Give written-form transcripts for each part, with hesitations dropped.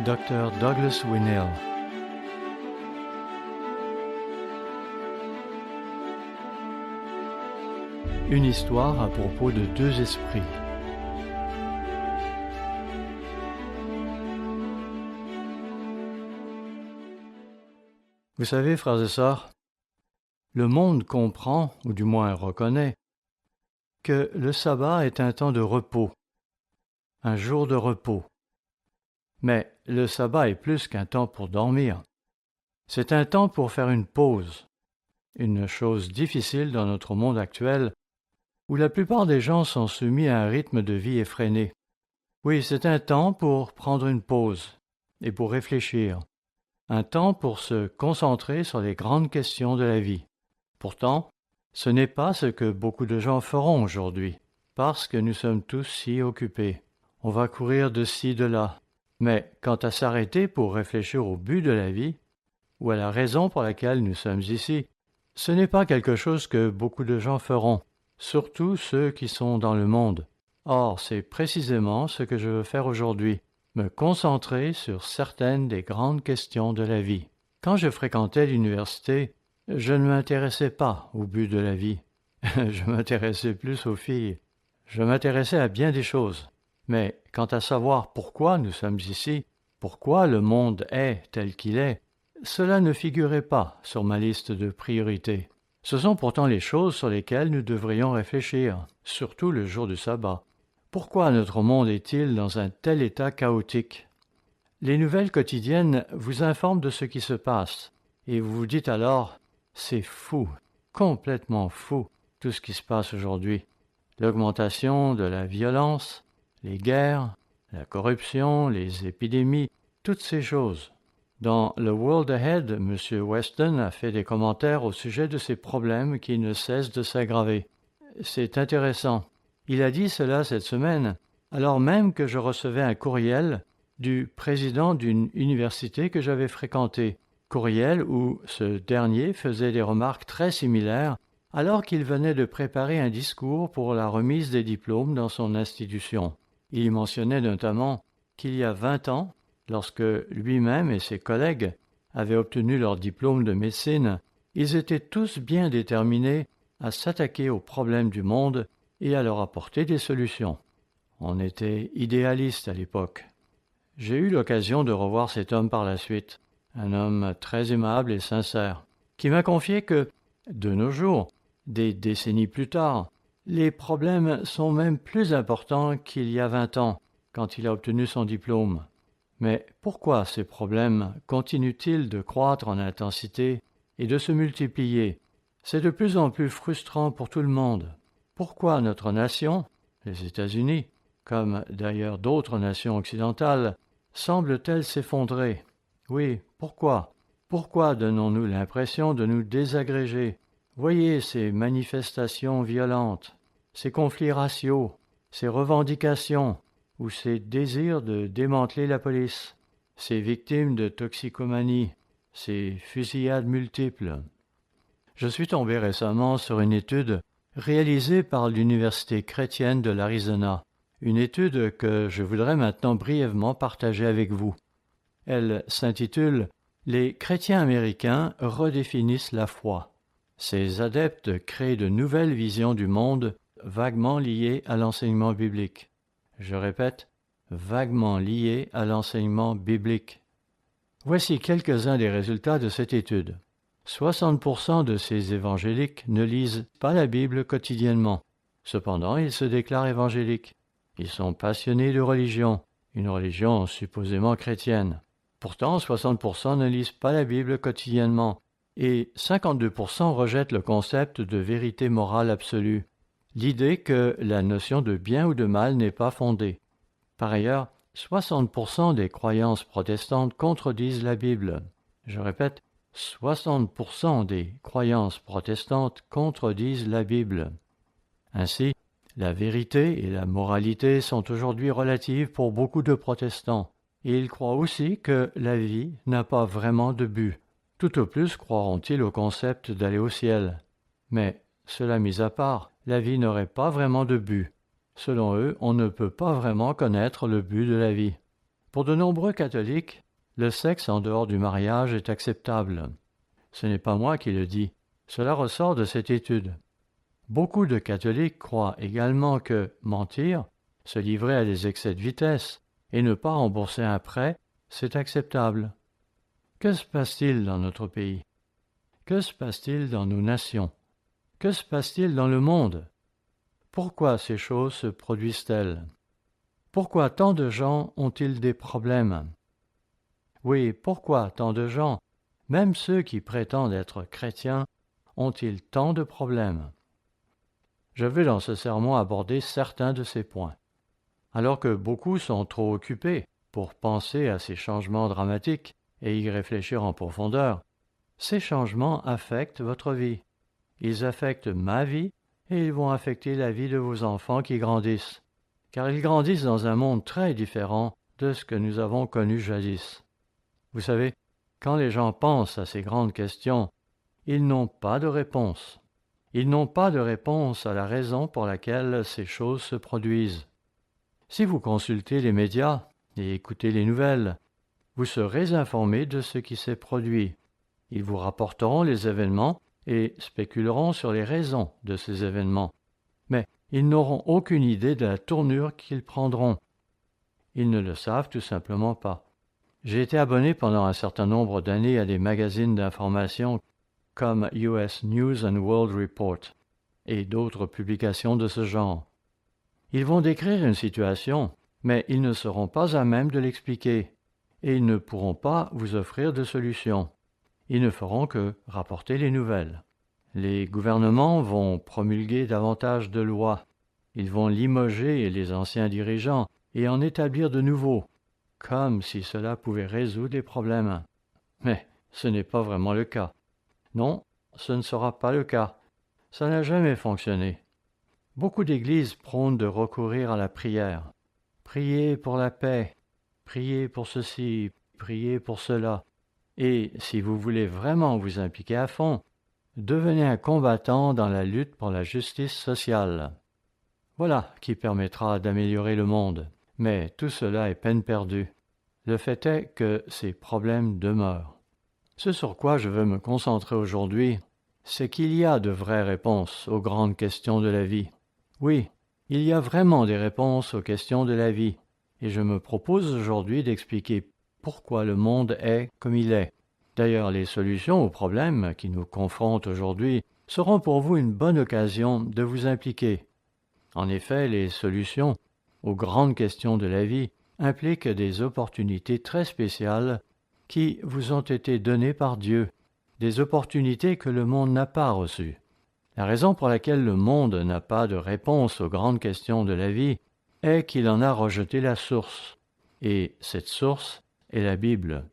Dr. Douglas Winnail. Une histoire à propos de deux esprits. Vous savez, frères et sœurs, le monde comprend, ou du moins reconnaît, que le sabbat est un temps de repos, un jour de repos. Mais le sabbat est plus qu'un temps pour dormir. C'est un temps pour faire une pause, une chose difficile dans notre monde actuel, où la plupart des gens sont soumis à un rythme de vie effréné. Oui, c'est un temps pour prendre une pause et pour réfléchir, un temps pour se concentrer sur les grandes questions de la vie. Pourtant, ce n'est pas ce que beaucoup de gens feront aujourd'hui, parce que nous sommes tous si occupés. On va courir de ci, de là. Mais quant à s'arrêter pour réfléchir au but de la vie, ou à la raison pour laquelle nous sommes ici, ce n'est pas quelque chose que beaucoup de gens feront, surtout ceux qui sont dans le monde. Or, c'est précisément ce que je veux faire aujourd'hui, me concentrer sur certaines des grandes questions de la vie. Quand je fréquentais l'université, je ne m'intéressais pas au but de la vie. Je m'intéressais plus aux filles. Je m'intéressais à bien des choses. Mais quant à savoir pourquoi nous sommes ici, pourquoi le monde est tel qu'il est, cela ne figurait pas sur ma liste de priorités. Ce sont pourtant les choses sur lesquelles nous devrions réfléchir, surtout le jour du sabbat. Pourquoi notre monde est-il dans un tel état chaotique? Les nouvelles quotidiennes vous informent de ce qui se passe, et vous vous dites alors « c'est fou, complètement fou, tout ce qui se passe aujourd'hui ». L'augmentation de la violence, les guerres, la corruption, les épidémies, toutes ces choses. Dans le World Ahead, M. Weston a fait des commentaires au sujet de ces problèmes qui ne cessent de s'aggraver. C'est intéressant. Il a dit cela cette semaine, alors même que je recevais un courriel du président d'une université que j'avais fréquentée. Courriel où ce dernier faisait des remarques très similaires alors qu'il venait de préparer un discours pour la remise des diplômes dans son institution. Il y mentionnait notamment qu'il y a 20 ans, lorsque lui-même et ses collègues avaient obtenu leur diplôme de médecine, ils étaient tous bien déterminés à s'attaquer aux problèmes du monde et à leur apporter des solutions. On était idéaliste à l'époque. J'ai eu l'occasion de revoir cet homme par la suite, un homme très aimable et sincère, qui m'a confié que, de nos jours, des décennies plus tard, les problèmes sont même plus importants qu'il y a 20 ans, quand il a obtenu son diplôme. Mais pourquoi ces problèmes continuent-ils de croître en intensité et de se multiplier? C'est de plus en plus frustrant pour tout le monde. Pourquoi notre nation, les États-Unis, comme d'ailleurs d'autres nations occidentales, semble-t-elle s'effondrer? Oui, pourquoi? Pourquoi donnons-nous l'impression de nous désagréger? Voyez ces manifestations violentes, ces conflits raciaux, ces revendications ou ces désirs de démanteler la police, ces victimes de toxicomanie, ces fusillades multiples. Je suis tombé récemment sur une étude réalisée par l'Université chrétienne de l'Arizona, une étude que je voudrais maintenant brièvement partager avec vous. Elle s'intitule « Les chrétiens américains redéfinissent la foi ». Ces adeptes créent de nouvelles visions du monde vaguement liées à l'enseignement biblique. Je répète, vaguement liées à l'enseignement biblique. Voici quelques-uns des résultats de cette étude. 60% de ces évangéliques ne lisent pas la Bible quotidiennement. Cependant, ils se déclarent évangéliques. Ils sont passionnés de religion, une religion supposément chrétienne. Pourtant, 60% ne lisent pas la Bible quotidiennement et 52% rejettent le concept de vérité morale absolue, l'idée que la notion de bien ou de mal n'est pas fondée. Par ailleurs, 60% des croyances protestantes contredisent la Bible. Je répète, 60% des croyances protestantes contredisent la Bible. Ainsi, la vérité et la moralité sont aujourd'hui relatives pour beaucoup de protestants, et ils croient aussi que la vie n'a pas vraiment de but. Tout au plus croiront-ils au concept d'aller au ciel. Mais, cela mis à part, la vie n'aurait pas vraiment de but. Selon eux, on ne peut pas vraiment connaître le but de la vie. Pour de nombreux catholiques, le sexe en dehors du mariage est acceptable. Ce n'est pas moi qui le dis, cela ressort de cette étude. Beaucoup de catholiques croient également que mentir, se livrer à des excès de vitesse et ne pas rembourser un prêt, c'est acceptable. Que se passe-t-il dans notre pays? Que se passe-t-il dans nos nations? Que se passe-t-il dans le monde? Pourquoi ces choses se produisent-elles? Pourquoi tant de gens ont-ils des problèmes? Oui, pourquoi tant de gens, même ceux qui prétendent être chrétiens, ont-ils tant de problèmes? Je vais dans ce sermon aborder certains de ces points. Alors que beaucoup sont trop occupés pour penser à ces changements dramatiques et y réfléchir en profondeur, ces changements affectent votre vie. Ils affectent ma vie et ils vont affecter la vie de vos enfants qui grandissent, car ils grandissent dans un monde très différent de ce que nous avons connu jadis. Vous savez, quand les gens pensent à ces grandes questions, ils n'ont pas de réponse. Ils n'ont pas de réponse à la raison pour laquelle ces choses se produisent. Si vous consultez les médias et écoutez les nouvelles, vous serez informé de ce qui s'est produit. Ils vous rapporteront les événements et spéculeront sur les raisons de ces événements. Mais ils n'auront aucune idée de la tournure qu'ils prendront. Ils ne le savent tout simplement pas. J'ai été abonné pendant un certain nombre d'années à des magazines d'information comme US News and World Report et d'autres publications de ce genre. Ils vont décrire une situation, mais ils ne seront pas à même de l'expliquer, et ils ne pourront pas vous offrir de solution. Ils ne feront que rapporter les nouvelles. Les gouvernements vont promulguer davantage de lois. Ils vont limoger les anciens dirigeants et en établir de nouveaux, comme si cela pouvait résoudre les problèmes. Mais ce n'est pas vraiment le cas. Non, ce ne sera pas le cas. Ça n'a jamais fonctionné. Beaucoup d'églises prônent de recourir à la prière. Priez pour la paix, priez pour ceci, priez pour cela. Et si vous voulez vraiment vous impliquer à fond, devenez un combattant dans la lutte pour la justice sociale. Voilà qui permettra d'améliorer le monde. Mais tout cela est peine perdue. Le fait est que ces problèmes demeurent. Ce sur quoi je veux me concentrer aujourd'hui, c'est qu'il y a de vraies réponses aux grandes questions de la vie. Oui, il y a vraiment des réponses aux questions de la vie, et je me propose aujourd'hui d'expliquer pourquoi le monde est comme il est. D'ailleurs, les solutions aux problèmes qui nous confrontent aujourd'hui seront pour vous une bonne occasion de vous impliquer. En effet, les solutions aux grandes questions de la vie impliquent des opportunités très spéciales qui vous ont été données par Dieu, des opportunités que le monde n'a pas reçues. La raison pour laquelle le monde n'a pas de réponse aux grandes questions de la vie est qu'il en a rejeté la source, et cette source est la Bible.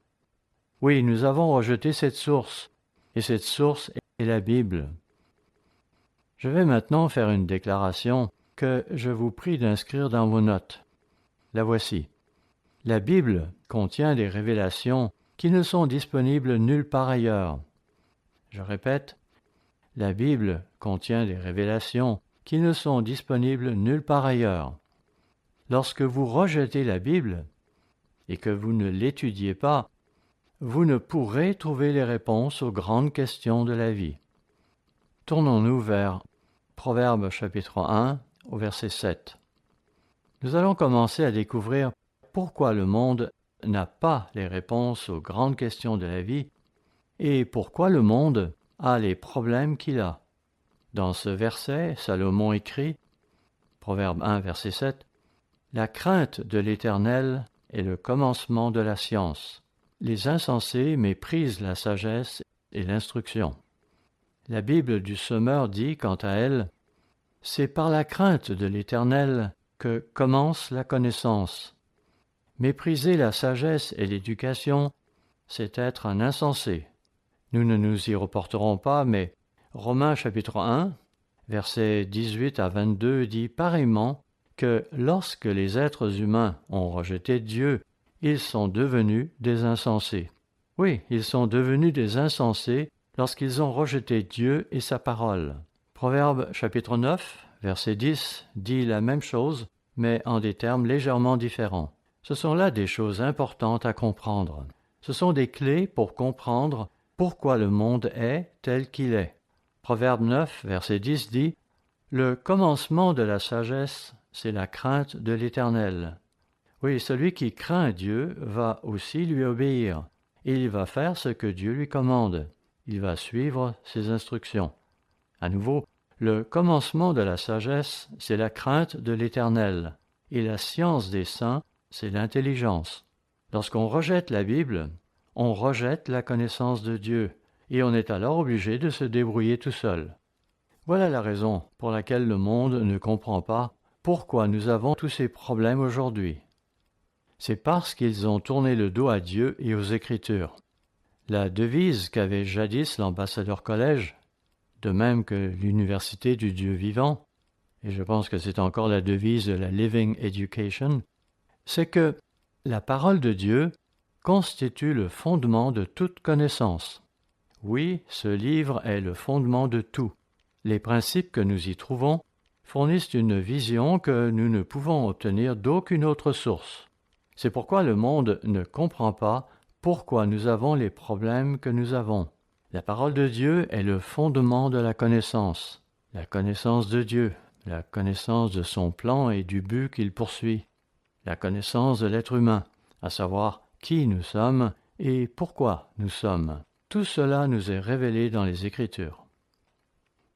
Oui, nous avons rejeté cette source, et cette source est la Bible. Je vais maintenant faire une déclaration que je vous prie d'inscrire dans vos notes. La voici. La Bible contient des révélations qui ne sont disponibles nulle part ailleurs. Je répète, la Bible contient des révélations qui ne sont disponibles nulle part ailleurs. Lorsque vous rejetez la Bible et que vous ne l'étudiez pas, vous ne pourrez trouver les réponses aux grandes questions de la vie. Tournons-nous vers Proverbes chapitre 1 au verset 7. Nous allons commencer à découvrir pourquoi le monde n'a pas les réponses aux grandes questions de la vie et pourquoi le monde a les problèmes qu'il a. Dans ce verset, Salomon écrit, Proverbe 1, verset 7, « La crainte de l'Éternel est le commencement de la science. Les insensés méprisent la sagesse et l'instruction. » La Bible du Semeur dit, quant à elle, « C'est par la crainte de l'Éternel que commence la connaissance. » Mépriser la sagesse et l'éducation, c'est être un insensé. Nous ne nous y reporterons pas, mais Romains chapitre 1, versets 18 à 22 dit pareillement que lorsque les êtres humains ont rejeté Dieu, ils sont devenus des insensés. Oui, ils sont devenus des insensés lorsqu'ils ont rejeté Dieu et sa parole. Proverbe chapitre 9, verset 10 dit la même chose, mais en des termes légèrement différents. Ce sont là des choses importantes à comprendre. Ce sont des clés pour comprendre pourquoi le monde est tel qu'il est. Proverbe 9, verset 10 dit « Le commencement de la sagesse, c'est la crainte de l'Éternel. » Oui, celui qui craint Dieu va aussi lui obéir. Et il va faire ce que Dieu lui commande. Il va suivre ses instructions. À nouveau, le commencement de la sagesse, c'est la crainte de l'Éternel. Et la science des saints, c'est l'intelligence. Lorsqu'on rejette la Bible, on rejette la connaissance de Dieu, et on est alors obligé de se débrouiller tout seul. Voilà la raison pour laquelle le monde ne comprend pas pourquoi nous avons tous ces problèmes aujourd'hui. C'est parce qu'ils ont tourné le dos à Dieu et aux Écritures. La devise qu'avait jadis l'ambassadeur collège, de même que l'université du Dieu vivant, et je pense que c'est encore la devise de la Living Education, c'est que la parole de Dieu constitue le fondement de toute connaissance. Oui, ce livre est le fondement de tout. Les principes que nous y trouvons fournissent une vision que nous ne pouvons obtenir d'aucune autre source. C'est pourquoi le monde ne comprend pas pourquoi nous avons les problèmes que nous avons. La parole de Dieu est le fondement de la connaissance de Dieu, la connaissance de son plan et du but qu'il poursuit, la connaissance de l'être humain, à savoir qui nous sommes et pourquoi nous sommes. Tout cela nous est révélé dans les Écritures.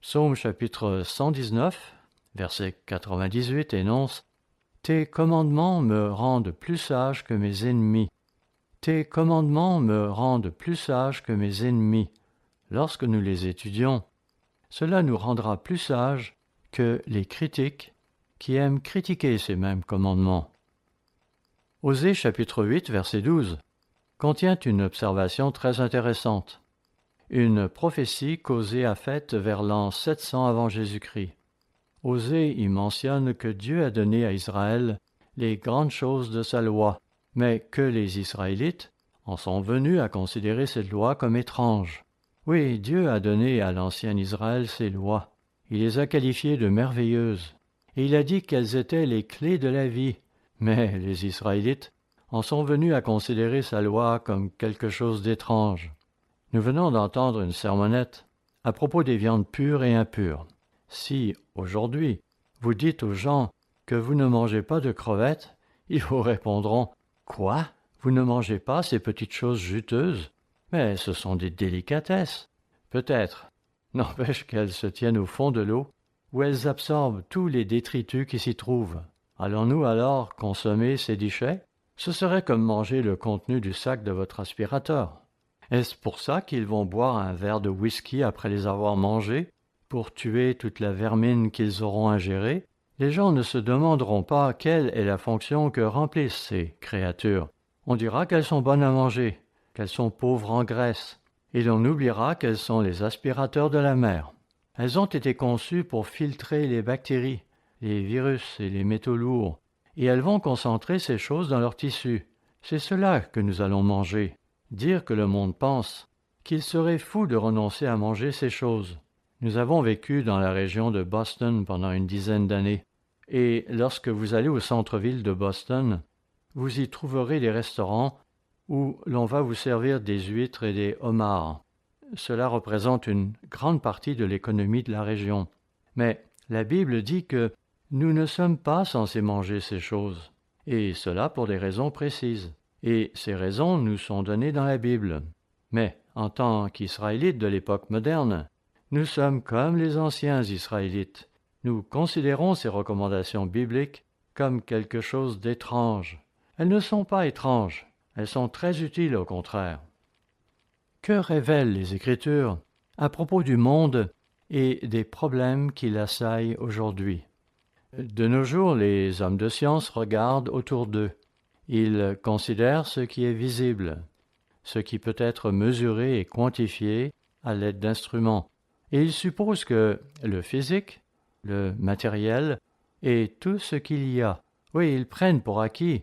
Psaume chapitre 119, verset 98 énonce « Tes commandements me rendent plus sage que mes ennemis. Tes commandements me rendent plus sage que mes ennemis. » Lorsque nous les étudions, cela nous rendra plus sages que les critiques qui aiment critiquer ces mêmes commandements. Osée chapitre 8, verset 12 contient une observation très intéressante. Une prophétie qu'Osée a faite vers l'an 700 avant Jésus-Christ. Osée y mentionne que Dieu a donné à Israël les grandes choses de sa loi, mais que les Israélites en sont venus à considérer cette loi comme étrange. Oui, Dieu a donné à l'ancien Israël ses lois. Il les a qualifiées de merveilleuses, et il a dit qu'elles étaient les clés de la vie. Mais les Israélites en sont venus à considérer sa loi comme quelque chose d'étrange. Nous venons d'entendre une sermonnette à propos des viandes pures et impures. Si, aujourd'hui, vous dites aux gens que vous ne mangez pas de crevettes, ils vous répondront « Quoi? Vous ne mangez pas ces petites choses juteuses? Mais ce sont des délicatesses. » Peut-être. N'empêche qu'elles se tiennent au fond de l'eau, où elles absorbent tous les détritus qui s'y trouvent. Allons-nous alors consommer ces déchets? Ce serait comme manger le contenu du sac de votre aspirateur. Est-ce pour ça qu'ils vont boire un verre de whisky après les avoir mangés, pour tuer toute la vermine qu'ils auront ingérée? Les gens ne se demanderont pas quelle est la fonction que remplissent ces créatures. On dira qu'elles sont bonnes à manger, qu'elles sont pauvres en graisse, et l'on oubliera qu'elles sont les aspirateurs de la mer. Elles ont été conçues pour filtrer les bactéries, les virus et les métaux lourds, et elles vont concentrer ces choses dans leur tissu. C'est cela que nous allons manger. Dire que le monde pense qu'il serait fou de renoncer à manger ces choses. Nous avons vécu dans la région de Boston pendant une dizaine d'années, et lorsque vous allez au centre-ville de Boston, vous y trouverez des restaurants où l'on va vous servir des huîtres et des homards. Cela représente une grande partie de l'économie de la région. Mais la Bible dit que nous ne sommes pas censés manger ces choses, et cela pour des raisons précises. Et ces raisons nous sont données dans la Bible. Mais, en tant qu'Israélites de l'époque moderne, nous sommes comme les anciens Israélites. Nous considérons ces recommandations bibliques comme quelque chose d'étrange. Elles ne sont pas étranges, elles sont très utiles au contraire. Que révèlent les Écritures à propos du monde et des problèmes qui l'assaillent aujourd'hui? De nos jours, les hommes de science regardent autour d'eux. Ils considèrent ce qui est visible, ce qui peut être mesuré et quantifié à l'aide d'instruments. Et ils supposent que le physique, le matériel, est tout ce qu'il y a. Oui, ils prennent pour acquis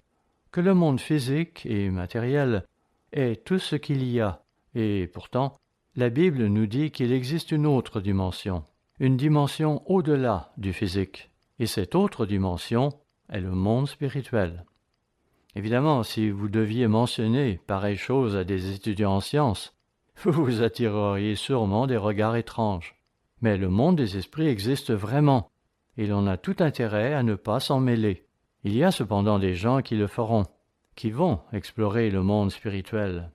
que le monde physique et matériel est tout ce qu'il y a. Et pourtant, la Bible nous dit qu'il existe une autre dimension, une dimension au-delà du physique. Et cette autre dimension est le monde spirituel. Évidemment, si vous deviez mentionner pareille chose à des étudiants en sciences, vous vous attireriez sûrement des regards étranges. Mais le monde des esprits existe vraiment, et l'on a tout intérêt à ne pas s'en mêler. Il y a cependant des gens qui le feront, qui vont explorer le monde spirituel,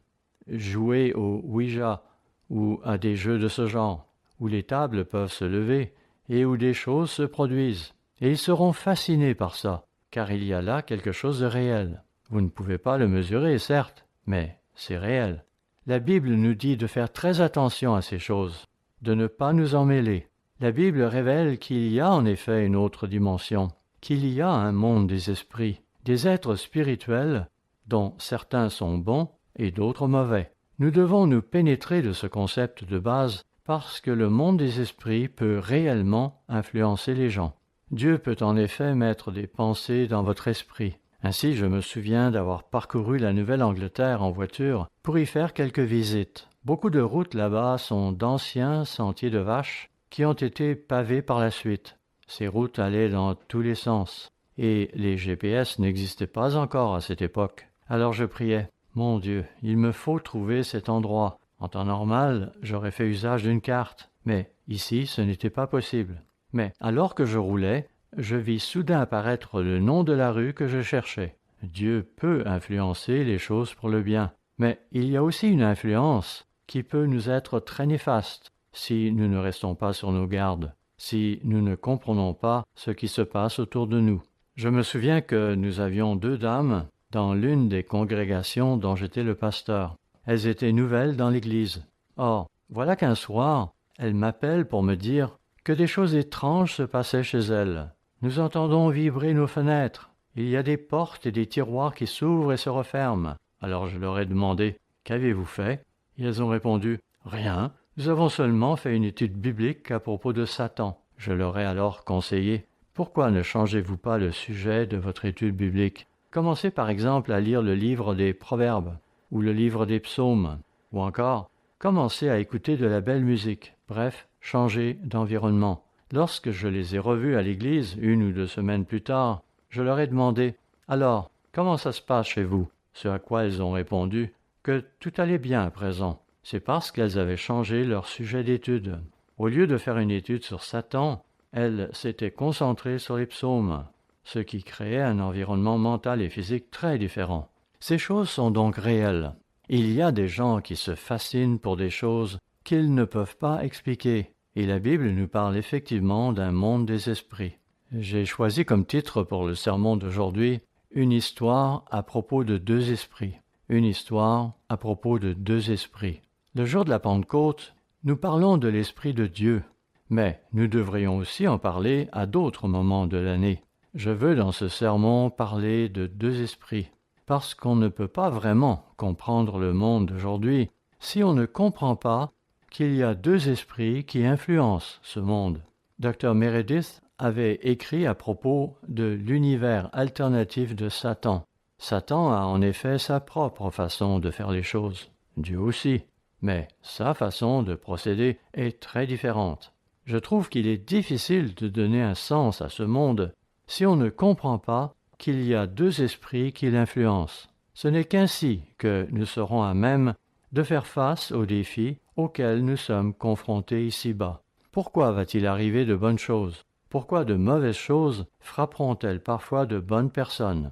jouer au Ouija ou à des jeux de ce genre, où les tables peuvent se lever et où des choses se produisent. Et ils seront fascinés par ça, car il y a là quelque chose de réel. Vous ne pouvez pas le mesurer, certes, mais c'est réel. La Bible nous dit de faire très attention à ces choses, de ne pas nous en mêler. La Bible révèle qu'il y a en effet une autre dimension, qu'il y a un monde des esprits, des êtres spirituels dont certains sont bons et d'autres mauvais. Nous devons nous pénétrer de ce concept de base parce que le monde des esprits peut réellement influencer les gens. Dieu peut en effet mettre des pensées dans votre esprit. Ainsi, je me souviens d'avoir parcouru la Nouvelle-Angleterre en voiture pour y faire quelques visites. Beaucoup de routes là-bas sont d'anciens sentiers de vaches qui ont été pavés par la suite. Ces routes allaient dans tous les sens, et les GPS n'existaient pas encore à cette époque. Alors je priais, « Mon Dieu, il me faut trouver cet endroit. » En temps normal, j'aurais fait usage d'une carte, mais ici, ce n'était pas possible. Mais alors que je roulais, je vis soudain apparaître le nom de la rue que je cherchais. Dieu peut influencer les choses pour le bien, mais il y a aussi une influence qui peut nous être très néfaste si nous ne restons pas sur nos gardes, si nous ne comprenons pas ce qui se passe autour de nous. Je me souviens que nous avions 2 dames dans l'une des congrégations dont j'étais le pasteur. Elles étaient nouvelles dans l'Église. Or, voilà qu'un soir, elles m'appellent pour me dire que des choses étranges se passaient chez elles. Nous entendons vibrer nos fenêtres. Il y a des portes et des tiroirs qui s'ouvrent et se referment. Alors je leur ai demandé « Qu'avez-vous fait ?» Et elles ont répondu « Rien, nous avons seulement fait une étude biblique à propos de Satan. » Je leur ai alors conseillé « Pourquoi ne changez-vous pas le sujet de votre étude biblique ? Commencez par exemple à lire le livre des Proverbes ou le livre des Psaumes, ou encore commencez à écouter de la belle musique. Bref, changez d'environnement. » Lorsque je les ai revus à l'église, 1 ou 2 semaines plus tard, je leur ai demandé « Alors, comment ça se passe chez vous ?» Ce à quoi elles ont répondu que tout allait bien à présent. C'est parce qu'elles avaient changé leur sujet d'étude. Au lieu de faire une étude sur Satan, elles s'étaient concentrées sur les psaumes, ce qui créait un environnement mental et physique très différent. Ces choses sont donc réelles. Il y a des gens qui se fascinent pour des choses qu'ils ne peuvent pas expliquer. Et la Bible nous parle effectivement d'un monde des esprits. J'ai choisi comme titre pour le sermon d'aujourd'hui « Une histoire à propos de 2 esprits ». Une histoire à propos de 2 esprits. Le jour de la Pentecôte, nous parlons de l'Esprit de Dieu, mais nous devrions aussi en parler à d'autres moments de l'année. Je veux dans ce sermon parler de 2 esprits, parce qu'on ne peut pas vraiment comprendre le monde d'aujourd'hui si on ne comprend pas qu'il y a 2 esprits qui influencent ce monde. Dr. Meredith avait écrit à propos de l'univers alternatif de Satan. Satan a en effet sa propre façon de faire les choses, Dieu aussi, mais sa façon de procéder est très différente. Je trouve qu'il est difficile de donner un sens à ce monde si on ne comprend pas qu'il y a 2 esprits qui l'influencent. Ce n'est qu'ainsi que nous serons à même de faire face aux défis auxquels nous sommes confrontés ici-bas. Pourquoi va-t-il arriver de bonnes choses? Pourquoi de mauvaises choses frapperont-elles parfois de bonnes personnes?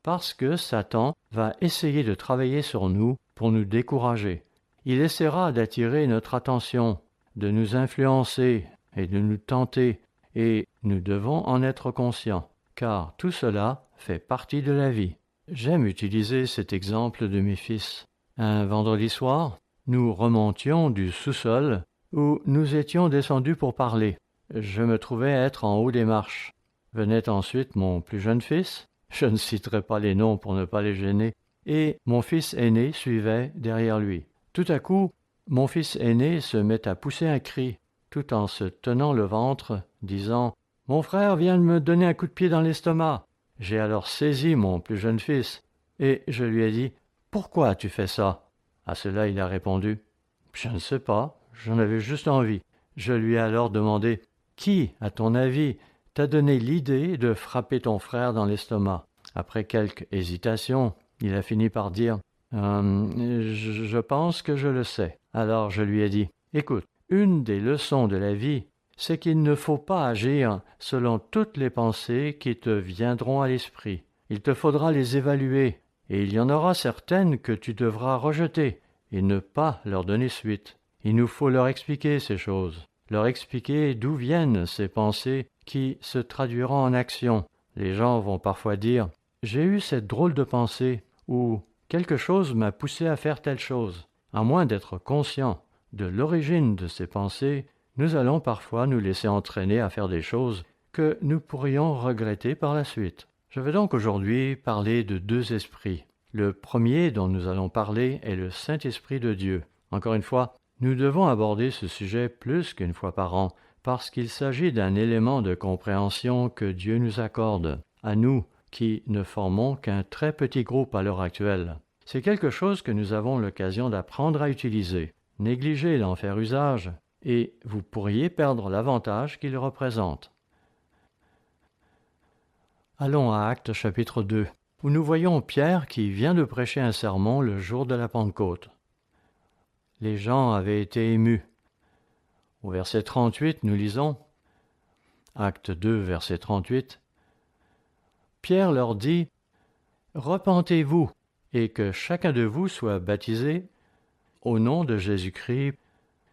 Parce que Satan va essayer de travailler sur nous pour nous décourager. Il essaiera d'attirer notre attention, de nous influencer et de nous tenter, et nous devons en être conscients, car tout cela fait partie de la vie. J'aime utiliser cet exemple de mes fils. Un vendredi soir, nous remontions du sous-sol où nous étions descendus pour parler. Je me trouvais être en haut des marches. Venait ensuite mon plus jeune fils, je ne citerai pas les noms pour ne pas les gêner, et mon fils aîné suivait derrière lui. Tout à coup, mon fils aîné se met à pousser un cri, tout en se tenant le ventre, disant « Mon frère vient de me donner un coup de pied dans l'estomac ». J'ai alors saisi mon plus jeune fils, et je lui ai dit « Pourquoi tu fais ça ?» À cela, il a répondu « Je ne sais pas, j'en avais juste envie ». Je lui ai alors demandé « Qui, à ton avis, t'a donné l'idée de frapper ton frère dans l'estomac ?» Après quelques hésitations, il a fini par dire « Je pense que je le sais. » Alors je lui ai dit « Écoute, une des leçons de la vie, c'est qu'il ne faut pas agir selon toutes les pensées qui te viendront à l'esprit. Il te faudra les évaluer, et il y en aura certaines que tu devras rejeter et ne pas leur donner suite. Il nous faut leur expliquer ces choses, leur expliquer d'où viennent ces pensées qui se traduiront en action. Les gens vont parfois dire « J'ai eu cette drôle de pensée » ou « Quelque chose m'a poussé à faire telle chose ». À moins d'être conscient de l'origine de ces pensées, nous allons parfois nous laisser entraîner à faire des choses que nous pourrions regretter par la suite. Je vais donc aujourd'hui parler de deux esprits. Le premier dont nous allons parler est le Saint-Esprit de Dieu. Encore une fois, nous devons aborder ce sujet plus qu'une fois par an, parce qu'il s'agit d'un élément de compréhension que Dieu nous accorde, à nous qui ne formons qu'un très petit groupe à l'heure actuelle. C'est quelque chose que nous avons l'occasion d'apprendre à utiliser. Négligez d'en faire usage, et vous pourriez perdre l'avantage qu'il représente. Allons à Actes chapitre 2, où nous voyons Pierre qui vient de prêcher un sermon le jour de la Pentecôte. Les gens avaient été émus. Au verset 38, nous lisons, Acte 2, verset 38, Pierre leur dit, « Repentez-vous, et que chacun de vous soit baptisé au nom de Jésus-Christ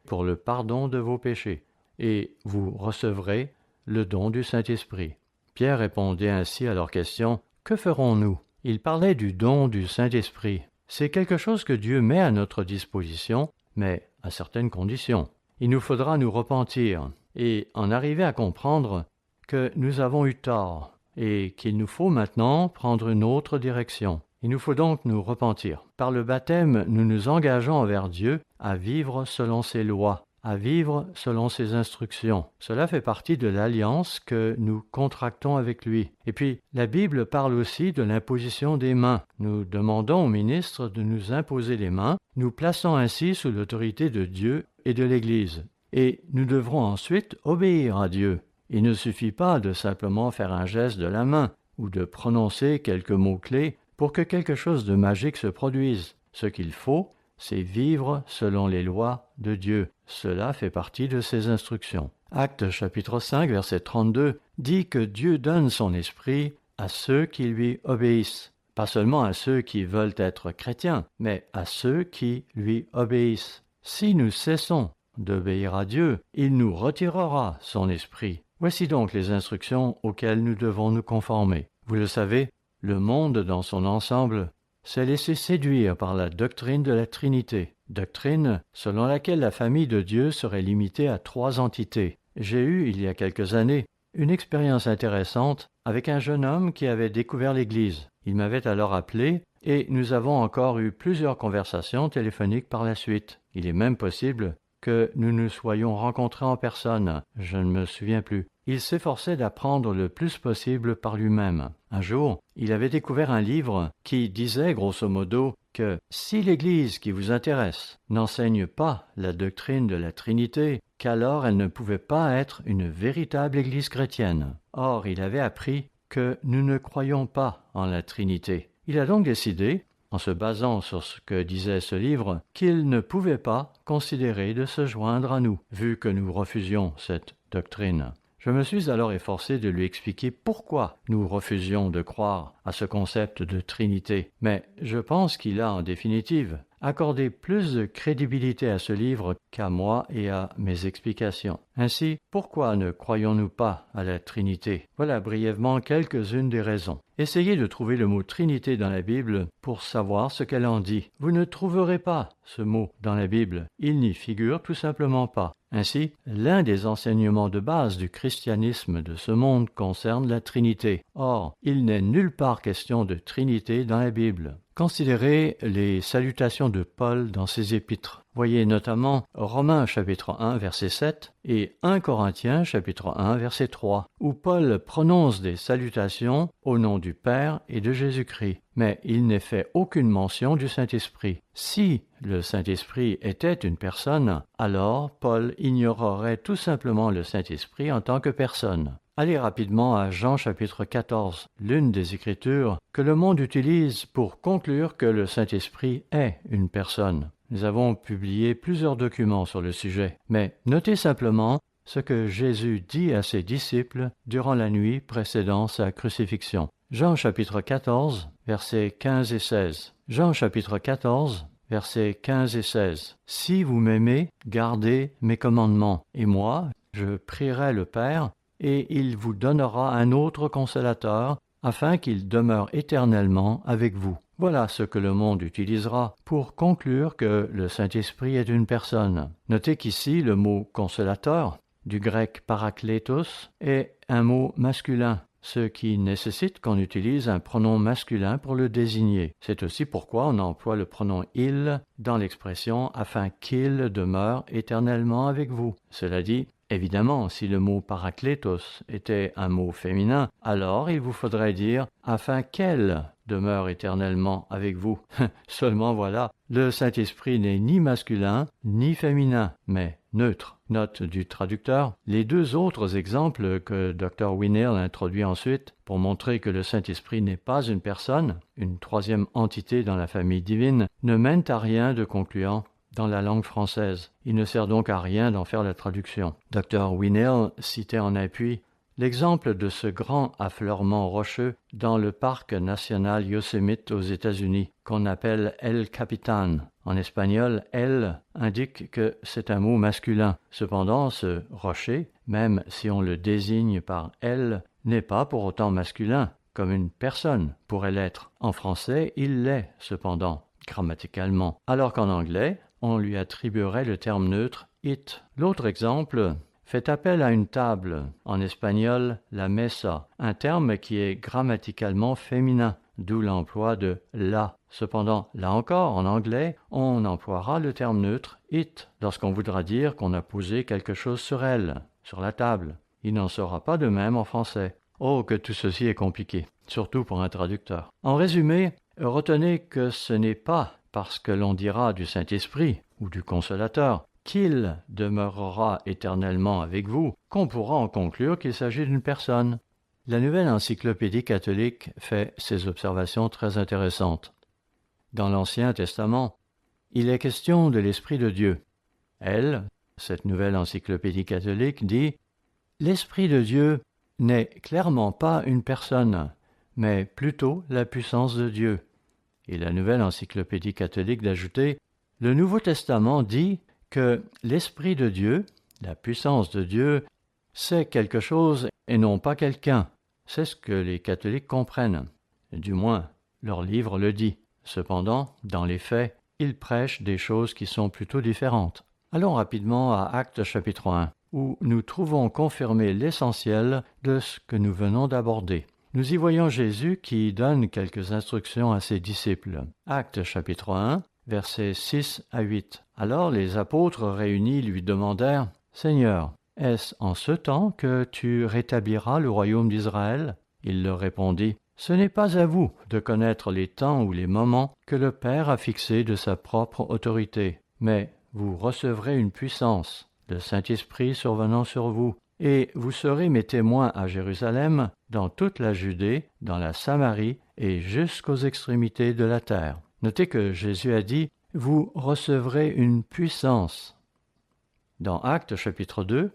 pour le pardon de vos péchés, et vous recevrez le don du Saint-Esprit. » Pierre répondait ainsi à leur question, « Que ferons-nous » Il parlait du don du Saint-Esprit. C'est quelque chose que Dieu met à notre disposition, mais à certaines conditions. Il nous faudra nous repentir et en arriver à comprendre que nous avons eu tort et qu'il nous faut maintenant prendre une autre direction. Il nous faut donc nous repentir. Par le baptême, nous nous engageons envers Dieu à vivre selon ses lois, à vivre selon ses instructions. Cela fait partie de l'alliance que nous contractons avec lui. Et puis, la Bible parle aussi de l'imposition des mains. Nous demandons au ministre de nous imposer les mains, nous plaçant ainsi sous l'autorité de Dieu et de l'Église. Et nous devrons ensuite obéir à Dieu. Il ne suffit pas de simplement faire un geste de la main ou de prononcer quelques mots-clés pour que quelque chose de magique se produise. Ce qu'il faut, c'est vivre selon les lois de Dieu. Cela fait partie de ses instructions. Actes chapitre 5, verset 32 dit que Dieu donne son esprit à ceux qui lui obéissent. Pas seulement à ceux qui veulent être chrétiens, mais à ceux qui lui obéissent. Si nous cessons d'obéir à Dieu, il nous retirera son esprit. Voici donc les instructions auxquelles nous devons nous conformer. Vous le savez, le monde dans son ensemble s'est laissé séduire par la doctrine de la Trinité, doctrine selon laquelle la famille de Dieu serait limitée à 3 entités. J'ai eu, il y a quelques années, une expérience intéressante avec un jeune homme qui avait découvert l'Église. Il m'avait alors appelé et nous avons encore eu plusieurs conversations téléphoniques par la suite. Il est même possible que nous nous soyons rencontrés en personne, je ne me souviens plus. Il s'efforçait d'apprendre le plus possible par lui-même. Un jour, il avait découvert un livre qui disait grosso modo que si l'Église qui vous intéresse n'enseigne pas la doctrine de la Trinité, qu'alors elle ne pouvait pas être une véritable Église chrétienne. Or, il avait appris que nous ne croyons pas en la Trinité. Il a donc décidé, en se basant sur ce que disait ce livre, qu'il ne pouvait pas considérer de se joindre à nous, vu que nous refusions cette doctrine. Je me suis alors efforcé de lui expliquer pourquoi nous refusions de croire à ce concept de Trinité, mais je pense qu'il a en définitive accordé plus de crédibilité à ce livre qu'à moi et à mes explications. Ainsi, pourquoi ne croyons-nous pas à la Trinité? Voilà brièvement quelques-unes des raisons. Essayez de trouver le mot Trinité dans la Bible pour savoir ce qu'elle en dit. Vous ne trouverez pas ce mot dans la Bible. Il n'y figure tout simplement pas. Ainsi, l'un des enseignements de base du christianisme de ce monde concerne la Trinité. Or, il n'est nulle part question de Trinité dans la Bible. Considérez les salutations de Paul dans ses épîtres. Voyez notamment Romains chapitre 1 verset 7 et 1 Corinthiens chapitre 1 verset 3, où Paul prononce des salutations au nom du Père et de Jésus-Christ, mais il n'est fait aucune mention du Saint-Esprit. Si le Saint-Esprit était une personne, alors Paul ignorerait tout simplement le Saint-Esprit en tant que personne. Allez rapidement à Jean chapitre 14, l'une des Écritures que le monde utilise pour conclure que le Saint-Esprit est une personne. Nous avons publié plusieurs documents sur le sujet, mais notez simplement ce que Jésus dit à ses disciples durant la nuit précédant sa crucifixion. Jean chapitre 14, versets 15 et 16. Jean chapitre 14, versets 15 et 16. « Si vous m'aimez, gardez mes commandements, et moi, je prierai le Père, et il vous donnera un autre consolateur, afin qu'il demeure éternellement avec vous. » Voilà ce que le monde utilisera pour conclure que le Saint-Esprit est une personne. Notez qu'ici, le mot « consolateur », du grec « paraklétos », est un mot masculin, ce qui nécessite qu'on utilise un pronom masculin pour le désigner. C'est aussi pourquoi on emploie le pronom « il » dans l'expression « afin qu'il demeure éternellement avec vous ». Cela dit, évidemment, si le mot « paraklétos » était un mot féminin, alors il vous faudrait dire « afin qu'elle demeure éternellement avec vous ». Seulement voilà, le Saint-Esprit n'est ni masculin ni féminin, mais neutre. Note du traducteur. Les deux autres exemples que Dr. Winnell introduit ensuite pour montrer que le Saint-Esprit n'est pas une personne, une troisième entité dans la famille divine, ne mènent à rien de concluant dans la langue française. Il ne sert donc à rien d'en faire la traduction. Dr. Winnell citait en appui l'exemple de ce grand affleurement rocheux dans le parc national Yosemite aux États-Unis, qu'on appelle El Capitan. En espagnol, El indique que c'est un mot masculin. Cependant, ce rocher, même si on le désigne par El, n'est pas pour autant masculin, comme une personne pourrait l'être. En français, il l'est, cependant, grammaticalement, alors qu'en anglais, on lui attribuerait le terme neutre « it ». L'autre exemple fait appel à une table, en espagnol la mesa, un terme qui est grammaticalement féminin, d'où l'emploi de la. Cependant, là encore, en anglais, on emploiera le terme neutre it lorsqu'on voudra dire qu'on a posé quelque chose sur elle, sur la table. Il n'en sera pas de même en français. Oh, que tout ceci est compliqué, surtout pour un traducteur. En résumé, retenez que ce n'est pas parce que l'on dira du Saint-Esprit ou du Consolateur qu'il demeurera éternellement avec vous, qu'on pourra en conclure qu'il s'agit d'une personne. La nouvelle encyclopédie catholique fait ces observations très intéressantes. Dans l'Ancien Testament, il est question de l'Esprit de Dieu. Elle, cette nouvelle encyclopédie catholique, dit « L'Esprit de Dieu n'est clairement pas une personne, mais plutôt la puissance de Dieu. » Et la nouvelle encyclopédie catholique d'ajouter « Le Nouveau Testament dit que l'Esprit de Dieu, la puissance de Dieu, c'est quelque chose et non pas quelqu'un. » C'est ce que les catholiques comprennent. Du moins, leur livre le dit. Cependant, dans les faits, ils prêchent des choses qui sont plutôt différentes. Allons rapidement à Actes chapitre 1, où nous trouvons confirmé l'essentiel de ce que nous venons d'aborder. Nous y voyons Jésus qui donne quelques instructions à ses disciples. Actes chapitre 1, versets 6 à 8. Alors les apôtres réunis lui demandèrent « Seigneur, est-ce en ce temps que tu rétabliras le royaume d'Israël ?» Il leur répondit « Ce n'est pas à vous de connaître les temps ou les moments que le Père a fixés de sa propre autorité, mais vous recevrez une puissance, le Saint-Esprit survenant sur vous, et vous serez mes témoins à Jérusalem, dans toute la Judée, dans la Samarie et jusqu'aux extrémités de la terre. » Notez que Jésus a dit « Vous recevrez une puissance ». Dans Actes chapitre 2,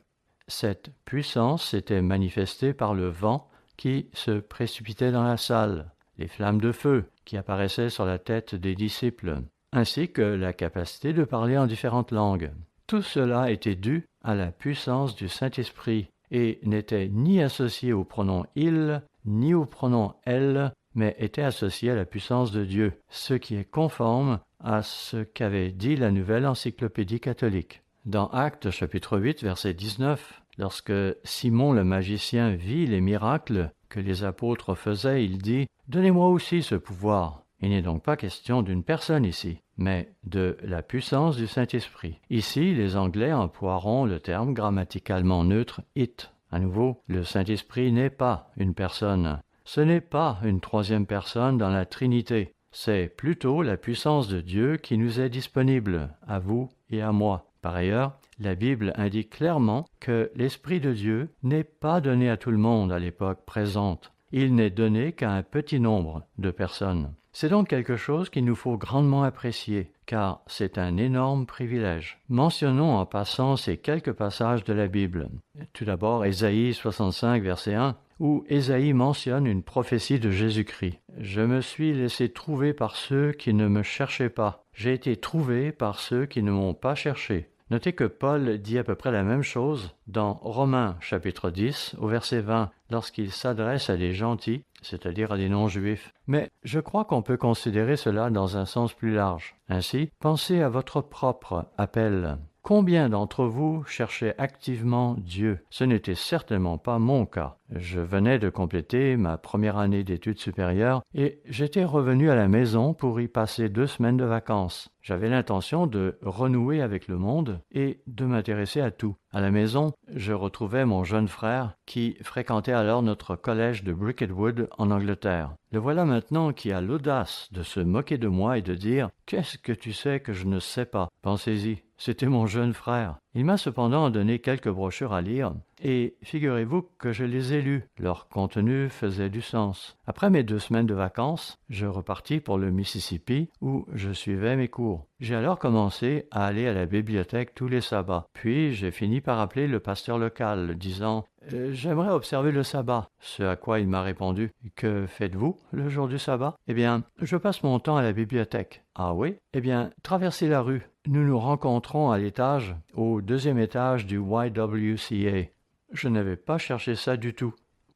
cette puissance s'était manifestée par le vent qui se précipitait dans la salle, les flammes de feu qui apparaissaient sur la tête des disciples, ainsi que la capacité de parler en différentes langues. Tout cela était dû à la puissance du Saint-Esprit et n'était ni associé au pronom « il » ni au pronom « elle », mais était associé à la puissance de Dieu, ce qui est conforme à ce qu'avait dit la nouvelle encyclopédie catholique. Dans Actes chapitre 8, verset 19, lorsque Simon le magicien vit les miracles que les apôtres faisaient, il dit « Donnez-moi aussi ce pouvoir ». Il n'est donc pas question d'une personne ici, mais de la puissance du Saint-Esprit. Ici, les Anglais emploieront le terme grammaticalement neutre « it ». À nouveau, le Saint-Esprit n'est pas une personne. Ce n'est pas une troisième personne dans la Trinité. C'est plutôt la puissance de Dieu qui nous est disponible, à vous et à moi. Par ailleurs, la Bible indique clairement que l'Esprit de Dieu n'est pas donné à tout le monde à l'époque présente. Il n'est donné qu'à un petit nombre de personnes. C'est donc quelque chose qu'il nous faut grandement apprécier, car c'est un énorme privilège. Mentionnons en passant ces quelques passages de la Bible. Tout d'abord, Ésaïe 65, verset 1, où Ésaïe mentionne une prophétie de Jésus-Christ. « Je me suis laissé trouver par ceux qui ne me cherchaient pas. J'ai été trouvé par ceux qui ne m'ont pas cherché. » Notez que Paul dit à peu près la même chose dans Romains chapitre 10 au verset 20 lorsqu'il s'adresse à des gentils, c'est-à-dire à des non-juifs. Mais je crois qu'on peut considérer cela dans un sens plus large. Ainsi, pensez à votre propre appel. Combien d'entre vous cherchaient activement Dieu? Ce n'était certainement pas mon cas. Je venais de compléter ma première année d'études supérieures et j'étais revenu à la maison pour y passer 2 semaines de vacances. J'avais l'intention de renouer avec le monde et de m'intéresser à tout. À la maison, je retrouvais mon jeune frère qui fréquentait alors notre collège de Bricketwood en Angleterre. Le voilà maintenant qui a l'audace de se moquer de moi et de dire « Qu'est-ce que tu sais que je ne sais pas ?» Pensez-y, c'était mon jeune frère. Il m'a cependant donné quelques brochures à lire et figurez-vous que je les ai lues. Leur contenu faisait du sens. Après mes 2 semaines de vacances, je repartis pour le Mississippi où je suivais mes cours. J'ai alors commencé à aller à la bibliothèque tous les sabbats. Puis j'ai fini par appeler le pasteur local, disant « J'aimerais observer le sabbat ». Ce à quoi il m'a répondu « Que faites-vous le jour du sabbat ?»« Eh bien, je passe mon temps à la bibliothèque. »« Ah oui ? Eh bien, traversez la rue. Nous nous rencontrons à l'étage, au 2e étage du YWCA. » Je n'avais pas cherché ça du tout.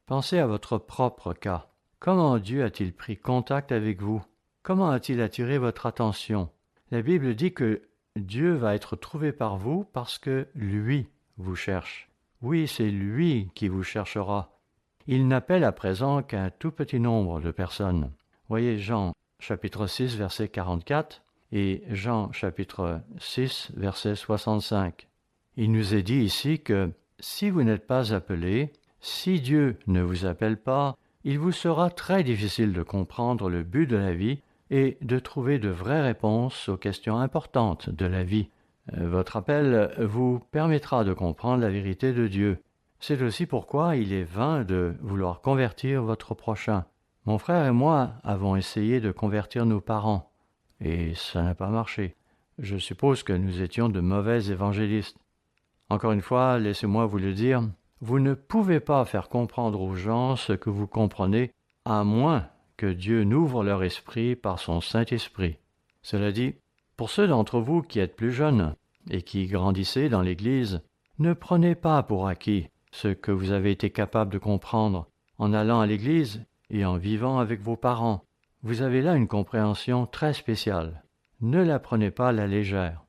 Pensez à votre propre cas. Comment Dieu a-t-il pris contact avec vous? Comment a-t-il attiré votre attention? La Bible dit que Dieu va être trouvé par vous parce que lui vous cherche. Oui, c'est lui qui vous cherchera. Il n'appelle à présent qu'un tout petit nombre de personnes. Voyez Jean chapitre 6 verset 44 et Jean chapitre 6 verset 65. Il nous est dit ici que si vous n'êtes pas appelé, si Dieu ne vous appelle pas, il vous sera très difficile de comprendre le but de la vie et de trouver de vraies réponses aux questions importantes de la vie. Votre appel vous permettra de comprendre la vérité de Dieu. C'est aussi pourquoi il est vain de vouloir convertir votre prochain. Mon frère et moi avons essayé de convertir nos parents, et ça n'a pas marché. Je suppose que nous étions de mauvais évangélistes. Encore une fois, laissez-moi vous le dire, vous ne pouvez pas faire comprendre aux gens ce que vous comprenez, à moins que Dieu n'ouvre leur esprit par son Saint-Esprit. Cela dit, pour ceux d'entre vous qui êtes plus jeunes et qui grandissez dans l'Église, ne prenez pas pour acquis ce que vous avez été capable de comprendre en allant à l'Église et en vivant avec vos parents. Vous avez là une compréhension très spéciale. Ne la prenez pas à la légère.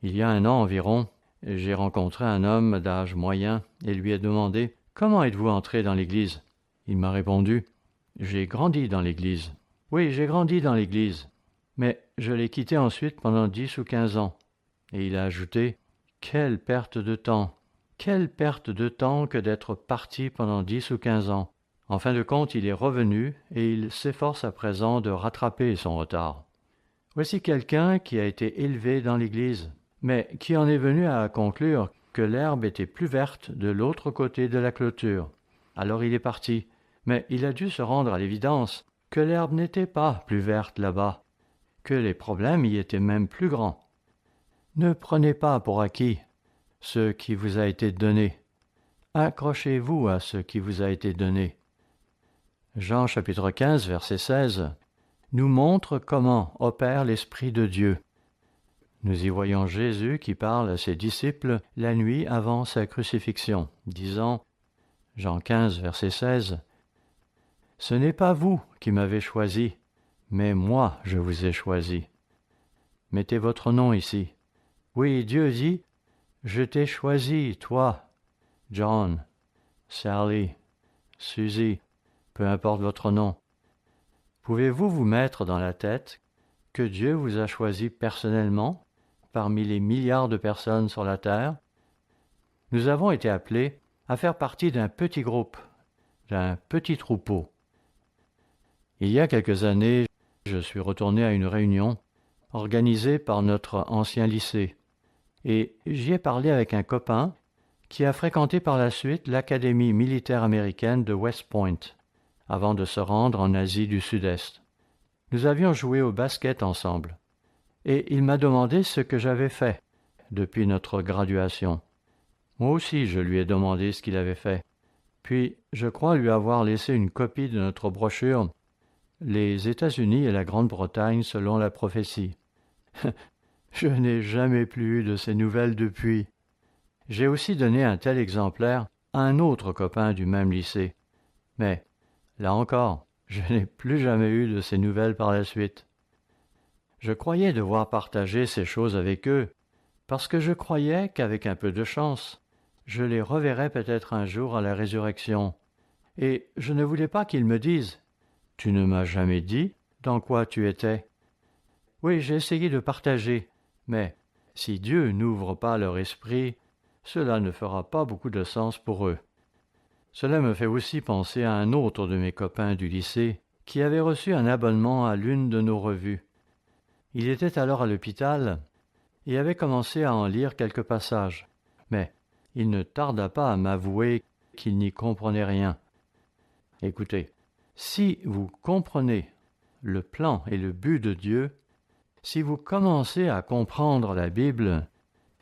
Il y a 1 an environ, j'ai rencontré un homme d'âge moyen et lui ai demandé « Comment êtes-vous entré dans l'Église ?» Il m'a répondu « J'ai grandi dans l'Église. » Oui, j'ai grandi dans l'Église, mais je l'ai quitté ensuite pendant 10 ou 15 ans. Et il a ajouté « Quelle perte de temps! Quelle perte de temps que d'être parti pendant 10 ou 15 ans !» En fin de compte, il est revenu et il s'efforce à présent de rattraper son retard. Voici quelqu'un qui a été élevé dans l'Église, mais qui en est venu à conclure que l'herbe était plus verte de l'autre côté de la clôture. Alors il est parti, mais il a dû se rendre à l'évidence que l'herbe n'était pas plus verte là-bas, que les problèmes y étaient même plus grands. Ne prenez pas pour acquis ce qui vous a été donné. Accrochez-vous à ce qui vous a été donné. Jean chapitre 15, verset 16, nous montre comment opère l'Esprit de Dieu. Nous y voyons Jésus qui parle à ses disciples la nuit avant sa crucifixion, disant, Jean 15, verset 16, « Ce n'est pas vous qui m'avez choisi, mais moi je vous ai choisi. » Mettez votre nom ici. Oui, Dieu dit, « Je t'ai choisi, toi, John, Sally, Suzy, peu importe votre nom. » Pouvez-vous vous mettre dans la tête que Dieu vous a choisi personnellement parmi les milliards de personnes sur la terre? Nous avons été appelés à faire partie d'un petit groupe, d'un petit troupeau. Il y a quelques années, je suis retourné à une réunion organisée par notre ancien lycée. et j'y ai parlé avec un copain qui a fréquenté par la suite l'Académie militaire américaine de West Point, avant de se rendre en Asie du Sud-Est. Nous avions joué au basket ensemble, et il m'a demandé ce que j'avais fait depuis notre graduation. Moi aussi, je lui ai demandé ce qu'il avait fait. Puis, je crois lui avoir laissé une copie de notre brochure « Les États-Unis et la Grande-Bretagne selon la prophétie ». Je n'ai jamais plus eu de ces nouvelles depuis. J'ai aussi donné un tel exemplaire à un autre copain du même lycée. Mais, là encore, je n'ai plus jamais eu de ces nouvelles par la suite. Je croyais devoir partager ces choses avec eux, parce que je croyais qu'avec un peu de chance, je les reverrais peut-être un jour à la résurrection. Et je ne voulais pas qu'ils me disent « Tu ne m'as jamais dit dans quoi tu étais ». Oui, j'ai essayé de partager, mais si Dieu n'ouvre pas leur esprit, cela ne fera pas beaucoup de sens pour eux. Cela me fait aussi penser à un autre de mes copains du lycée qui avait reçu un abonnement à l'une de nos revues. Il était alors à l'hôpital et avait commencé à en lire quelques passages, mais il ne tarda pas à m'avouer qu'il n'y comprenait rien. Écoutez, si vous comprenez le plan et le but de Dieu, si vous commencez à comprendre la Bible,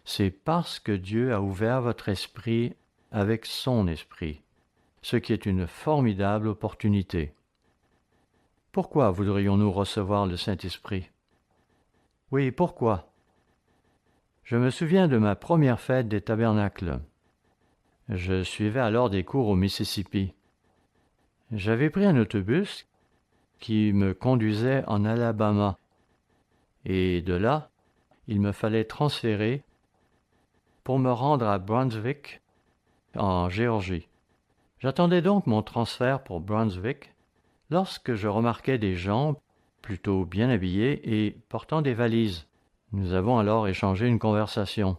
c'est parce que Dieu a ouvert votre esprit avec son esprit, ce qui est une formidable opportunité. Pourquoi voudrions-nous recevoir le Saint-Esprit? Oui, pourquoi? Je me souviens de ma première fête des tabernacles. Je suivais alors des cours au Mississippi. J'avais pris un autobus qui me conduisait en Alabama, et de là, il me fallait transférer pour me rendre à Brunswick, en Géorgie. J'attendais donc mon transfert pour Brunswick lorsque je remarquai des gens plutôt bien habillés et portant des valises. Nous avons alors échangé une conversation.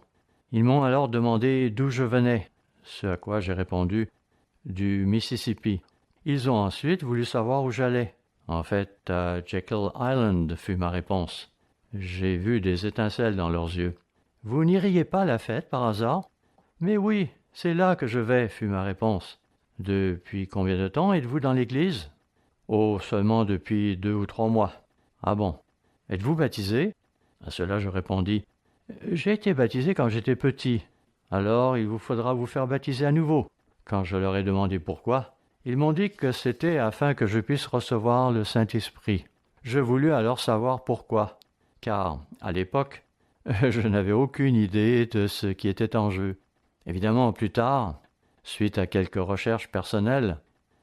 Ils m'ont alors demandé d'où je venais, ce à quoi j'ai répondu « du Mississippi ». Ils ont ensuite voulu savoir où j'allais. En fait, à Jekyll Island fut ma réponse. J'ai vu des étincelles dans leurs yeux. « Vous n'iriez pas à la fête par hasard ?»« Mais oui, c'est là que je vais, fut ma réponse. »« Depuis combien de temps êtes-vous dans l'église ?»« Oh, seulement depuis 2 ou 3 mois. »« Ah bon. Êtes-vous baptisé ?» À cela je répondis « J'ai été baptisé quand j'étais petit. Alors il vous faudra vous faire baptiser à nouveau. » Quand je leur ai demandé pourquoi, ils m'ont dit que c'était afin que je puisse recevoir le Saint-Esprit. Je voulus alors savoir pourquoi, car, à l'époque, je n'avais aucune idée de ce qui était en jeu. Évidemment, plus tard, suite à quelques recherches personnelles,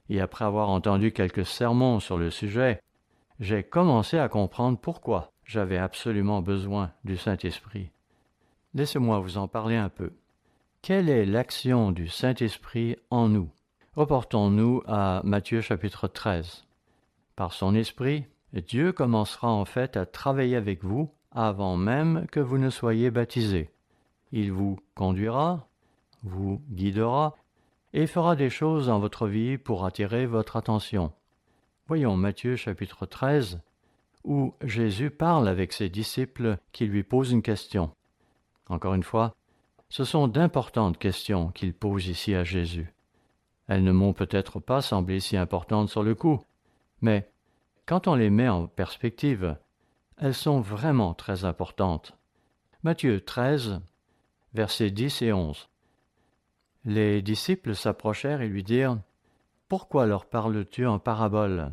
et après avoir entendu quelques sermons sur le sujet, j'ai commencé à comprendre pourquoi j'avais absolument besoin du Saint-Esprit. Laissez-moi vous en parler un peu. Quelle est l'action du Saint-Esprit en nous? Reportons-nous à Matthieu chapitre 13. Par son Esprit, Dieu commencera en fait à travailler avec vous avant même que vous ne soyez baptisés. Il vous conduira, vous guidera et fera des choses dans votre vie pour attirer votre attention. Voyons Matthieu chapitre 13, où Jésus parle avec ses disciples qui lui posent une question. Encore une fois, ce sont d'importantes questions qu'il pose ici à Jésus. Elles ne m'ont peut-être pas semblé si importantes sur le coup, mais quand on les met en perspective, elles sont vraiment très importantes. Matthieu 13, versets 10 et 11. Les disciples s'approchèrent et lui dirent « Pourquoi leur parles-tu en parabole ?»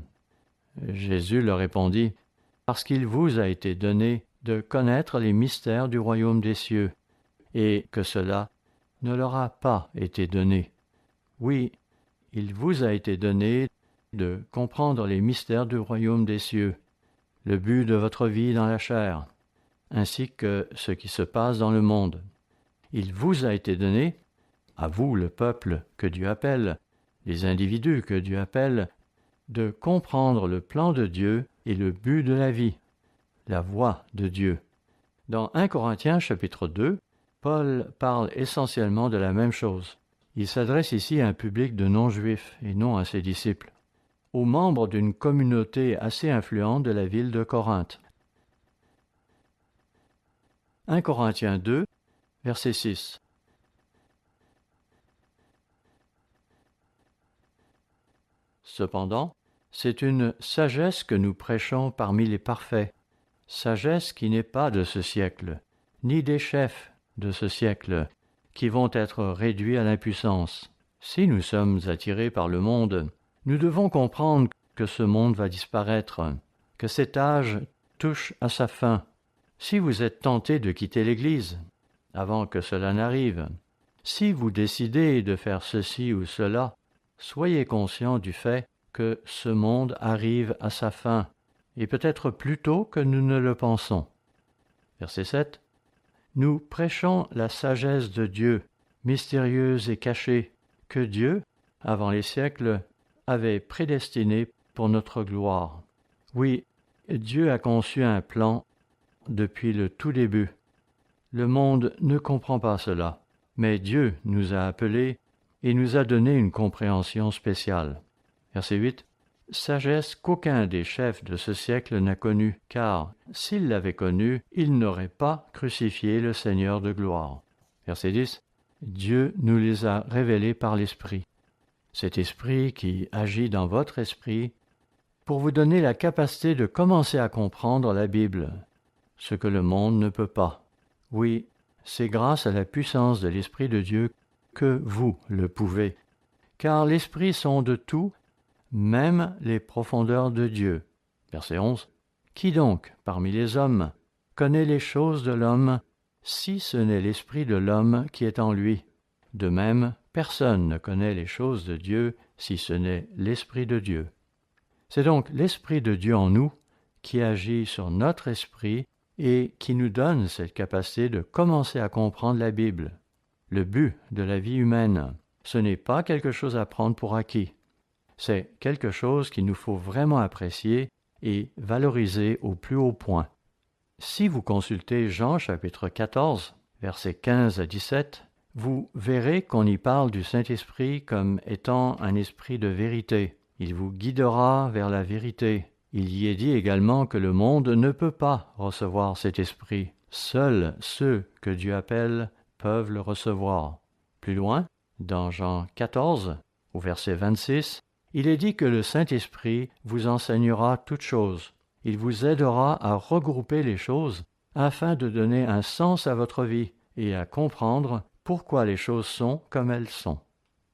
Jésus leur répondit « Parce qu'il vous a été donné de connaître les mystères du royaume des cieux, et que cela ne leur a pas été donné. Oui, il vous a été donné de comprendre les mystères du royaume des cieux, le but de votre vie dans la chair, ainsi que ce qui se passe dans le monde. Il vous a été donné, à vous le peuple que Dieu appelle, les individus que Dieu appelle, de comprendre le plan de Dieu et le but de la vie, la voie de Dieu. Dans 1 Corinthiens chapitre 2, Paul parle essentiellement de la même chose. Il s'adresse ici à un public de non-juifs et non à ses disciples, aux membres d'une communauté assez influente de la ville de Corinthe. 1 Corinthiens 2, Verset 6. Cependant, c'est une sagesse que nous prêchons parmi les parfaits, sagesse qui n'est pas de ce siècle, ni des chefs de ce siècle, qui vont être réduits à l'impuissance. Si nous sommes attirés par le monde, nous devons comprendre que ce monde va disparaître, que cet âge touche à sa fin. Si vous êtes tenté de quitter l'Église, avant que cela n'arrive, si vous décidez de faire ceci ou cela, soyez conscient du fait que ce monde arrive à sa fin, et peut-être plus tôt que nous ne le pensons. Verset 7. Nous prêchons la sagesse de Dieu, mystérieuse et cachée, que Dieu, avant les siècles, avait prédestinée pour notre gloire. Oui, Dieu a conçu un plan depuis le tout début. Le monde ne comprend pas cela, mais Dieu nous a appelés et nous a donné une compréhension spéciale. Verset 8. Sagesse qu'aucun des chefs de ce siècle n'a connue, car s'il l'avait connue, il n'aurait pas crucifié le Seigneur de gloire. Verset 10. Dieu nous les a révélés par l'Esprit. Cet Esprit qui agit dans votre esprit pour vous donner la capacité de commencer à comprendre la Bible, ce que le monde ne peut pas. Oui, c'est grâce à la puissance de l'Esprit de Dieu que vous le pouvez, car l'Esprit sonde tout, même les profondeurs de Dieu. Verset 11. Qui donc, parmi les hommes, connaît les choses de l'homme, si ce n'est l'Esprit de l'homme qui est en lui? De même, personne ne connaît les choses de Dieu, si ce n'est l'Esprit de Dieu. C'est donc l'Esprit de Dieu en nous qui agit sur notre esprit et qui nous donne cette capacité de commencer à comprendre la Bible. Le but de la vie humaine, ce n'est pas quelque chose à prendre pour acquis. C'est quelque chose qu'il nous faut vraiment apprécier et valoriser au plus haut point. Si vous consultez Jean chapitre 14, versets 15 à 17, vous verrez qu'on y parle du Saint-Esprit comme étant un esprit de vérité. Il vous guidera vers la vérité. Il y est dit également que le monde ne peut pas recevoir cet esprit. Seuls ceux que Dieu appelle peuvent le recevoir. Plus loin, dans Jean 14, au verset 26, il est dit que le Saint-Esprit vous enseignera toutes choses. Il vous aidera à regrouper les choses afin de donner un sens à votre vie et à comprendre pourquoi les choses sont comme elles sont.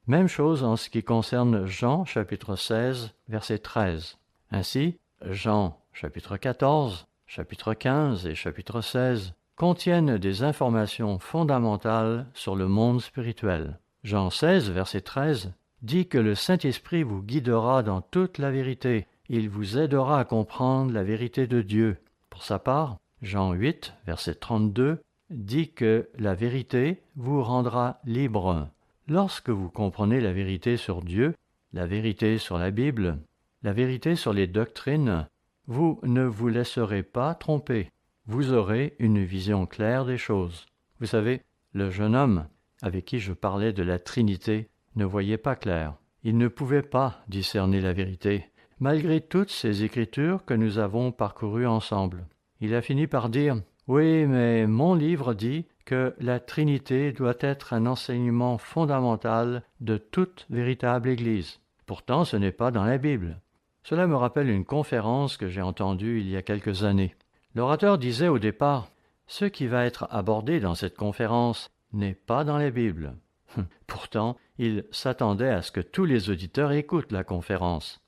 Même chose en ce qui concerne Jean chapitre 16, verset 13. Ainsi, Jean chapitre 14, chapitre 15 et chapitre 16 contiennent des informations fondamentales sur le monde spirituel. Jean 16, verset 13, dit que le Saint-Esprit vous guidera dans toute la vérité. Il vous aidera à comprendre la vérité de Dieu. Pour sa part, Jean 8, verset 32, dit que la vérité vous rendra libre. Lorsque vous comprenez la vérité sur Dieu, la vérité sur la Bible, la vérité sur les doctrines, vous ne vous laisserez pas tromper. Vous aurez une vision claire des choses. Vous savez, le jeune homme avec qui je parlais de la Trinité ne voyait pas clair. Il ne pouvait pas discerner la vérité, malgré toutes ces écritures que nous avons parcourues ensemble. Il a fini par dire « Oui, mais mon livre dit que la Trinité doit être un enseignement fondamental de toute véritable Église. Pourtant, ce n'est pas dans la Bible. » Cela me rappelle une conférence que j'ai entendue il y a quelques années. L'orateur disait au départ « Ce qui va être abordé dans cette conférence n'est pas dans la Bible. » Pourtant, il s'attendait à ce que tous les auditeurs écoutent la conférence.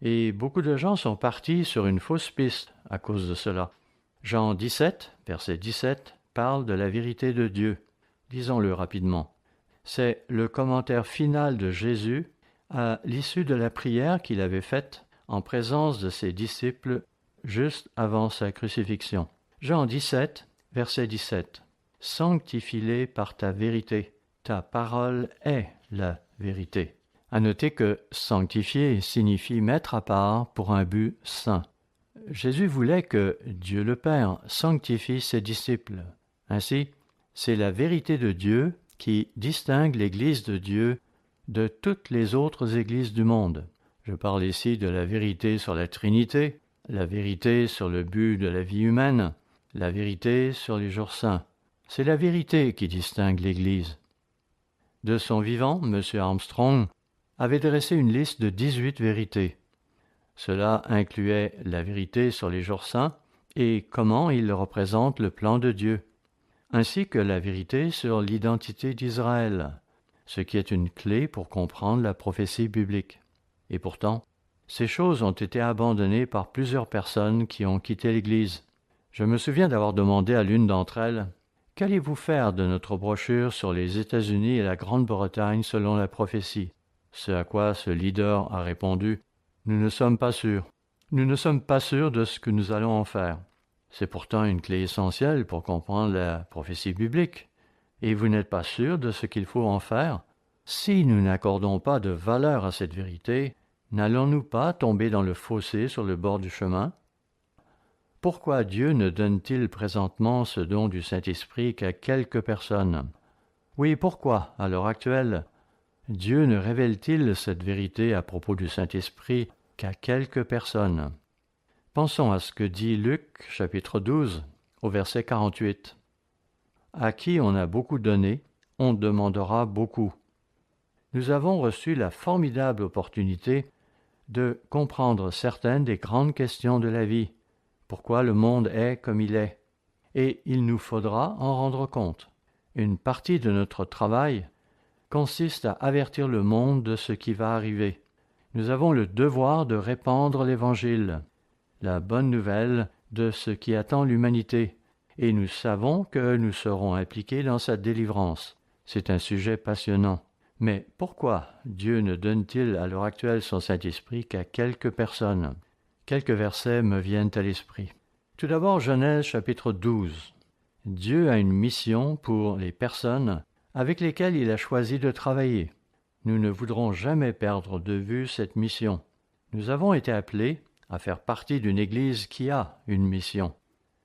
Et beaucoup de gens sont partis sur une fausse piste à cause de cela. Jean 17, verset 17, parle de la vérité de Dieu. Disons-le rapidement. C'est le commentaire final de Jésus à l'issue de la prière qu'il avait faite en présence de ses disciples juste avant sa crucifixion. Jean 17, verset 17. « Sanctifie-les par ta vérité. Ta parole est la vérité. » À noter que sanctifier signifie mettre à part pour un but saint. Jésus voulait que Dieu le Père sanctifie ses disciples. Ainsi, c'est la vérité de Dieu qui distingue l'Église de Dieu de toutes les autres églises du monde. Je parle ici de la vérité sur la Trinité, la vérité sur le but de la vie humaine, la vérité sur les jours saints. C'est la vérité qui distingue l'Église. De son vivant, M. Armstrong avait dressé une liste de 18 vérités. Cela incluait la vérité sur les jours saints et comment ils représentent le plan de Dieu, ainsi que la vérité sur l'identité d'Israël, ce qui est une clé pour comprendre la prophétie biblique. Et pourtant, ces choses ont été abandonnées par plusieurs personnes qui ont quitté l'Église. Je me souviens d'avoir demandé à l'une d'entre elles « Qu'allez-vous faire de notre brochure sur les États-Unis et la Grande-Bretagne selon la prophétie ?» Ce à quoi ce leader a répondu « Nous ne sommes pas sûrs. Nous ne sommes pas sûrs de ce que nous allons en faire. » C'est pourtant une clé essentielle pour comprendre la prophétie biblique. Et vous n'êtes pas sûr de ce qu'il faut en faire? Si nous n'accordons pas de valeur à cette vérité, n'allons-nous pas tomber dans le fossé sur le bord du chemin? Pourquoi Dieu ne donne-t-il présentement ce don du Saint-Esprit qu'à quelques personnes? Oui, pourquoi, à l'heure actuelle, Dieu ne révèle-t-il cette vérité à propos du Saint-Esprit qu'à quelques personnes? Pensons à ce que dit Luc, chapitre 12, au verset 48. « À qui on a beaucoup donné, on demandera beaucoup. » Nous avons reçu la formidable opportunité de comprendre certaines des grandes questions de la vie, pourquoi le monde est comme il est, et il nous faudra en rendre compte. Une partie de notre travail consiste à avertir le monde de ce qui va arriver. Nous avons le devoir de répandre l'Évangile, la bonne nouvelle de ce qui attend l'humanité, et nous savons que nous serons impliqués dans sa délivrance. C'est un sujet passionnant. Mais pourquoi Dieu ne donne-t-il à l'heure actuelle son Saint-Esprit qu'à quelques personnes? Quelques versets me viennent à l'esprit. Tout d'abord, Genèse chapitre 12. Dieu a une mission pour les personnes avec lesquelles il a choisi de travailler. Nous ne voudrons jamais perdre de vue cette mission. Nous avons été appelés à faire partie d'une Église qui a une mission.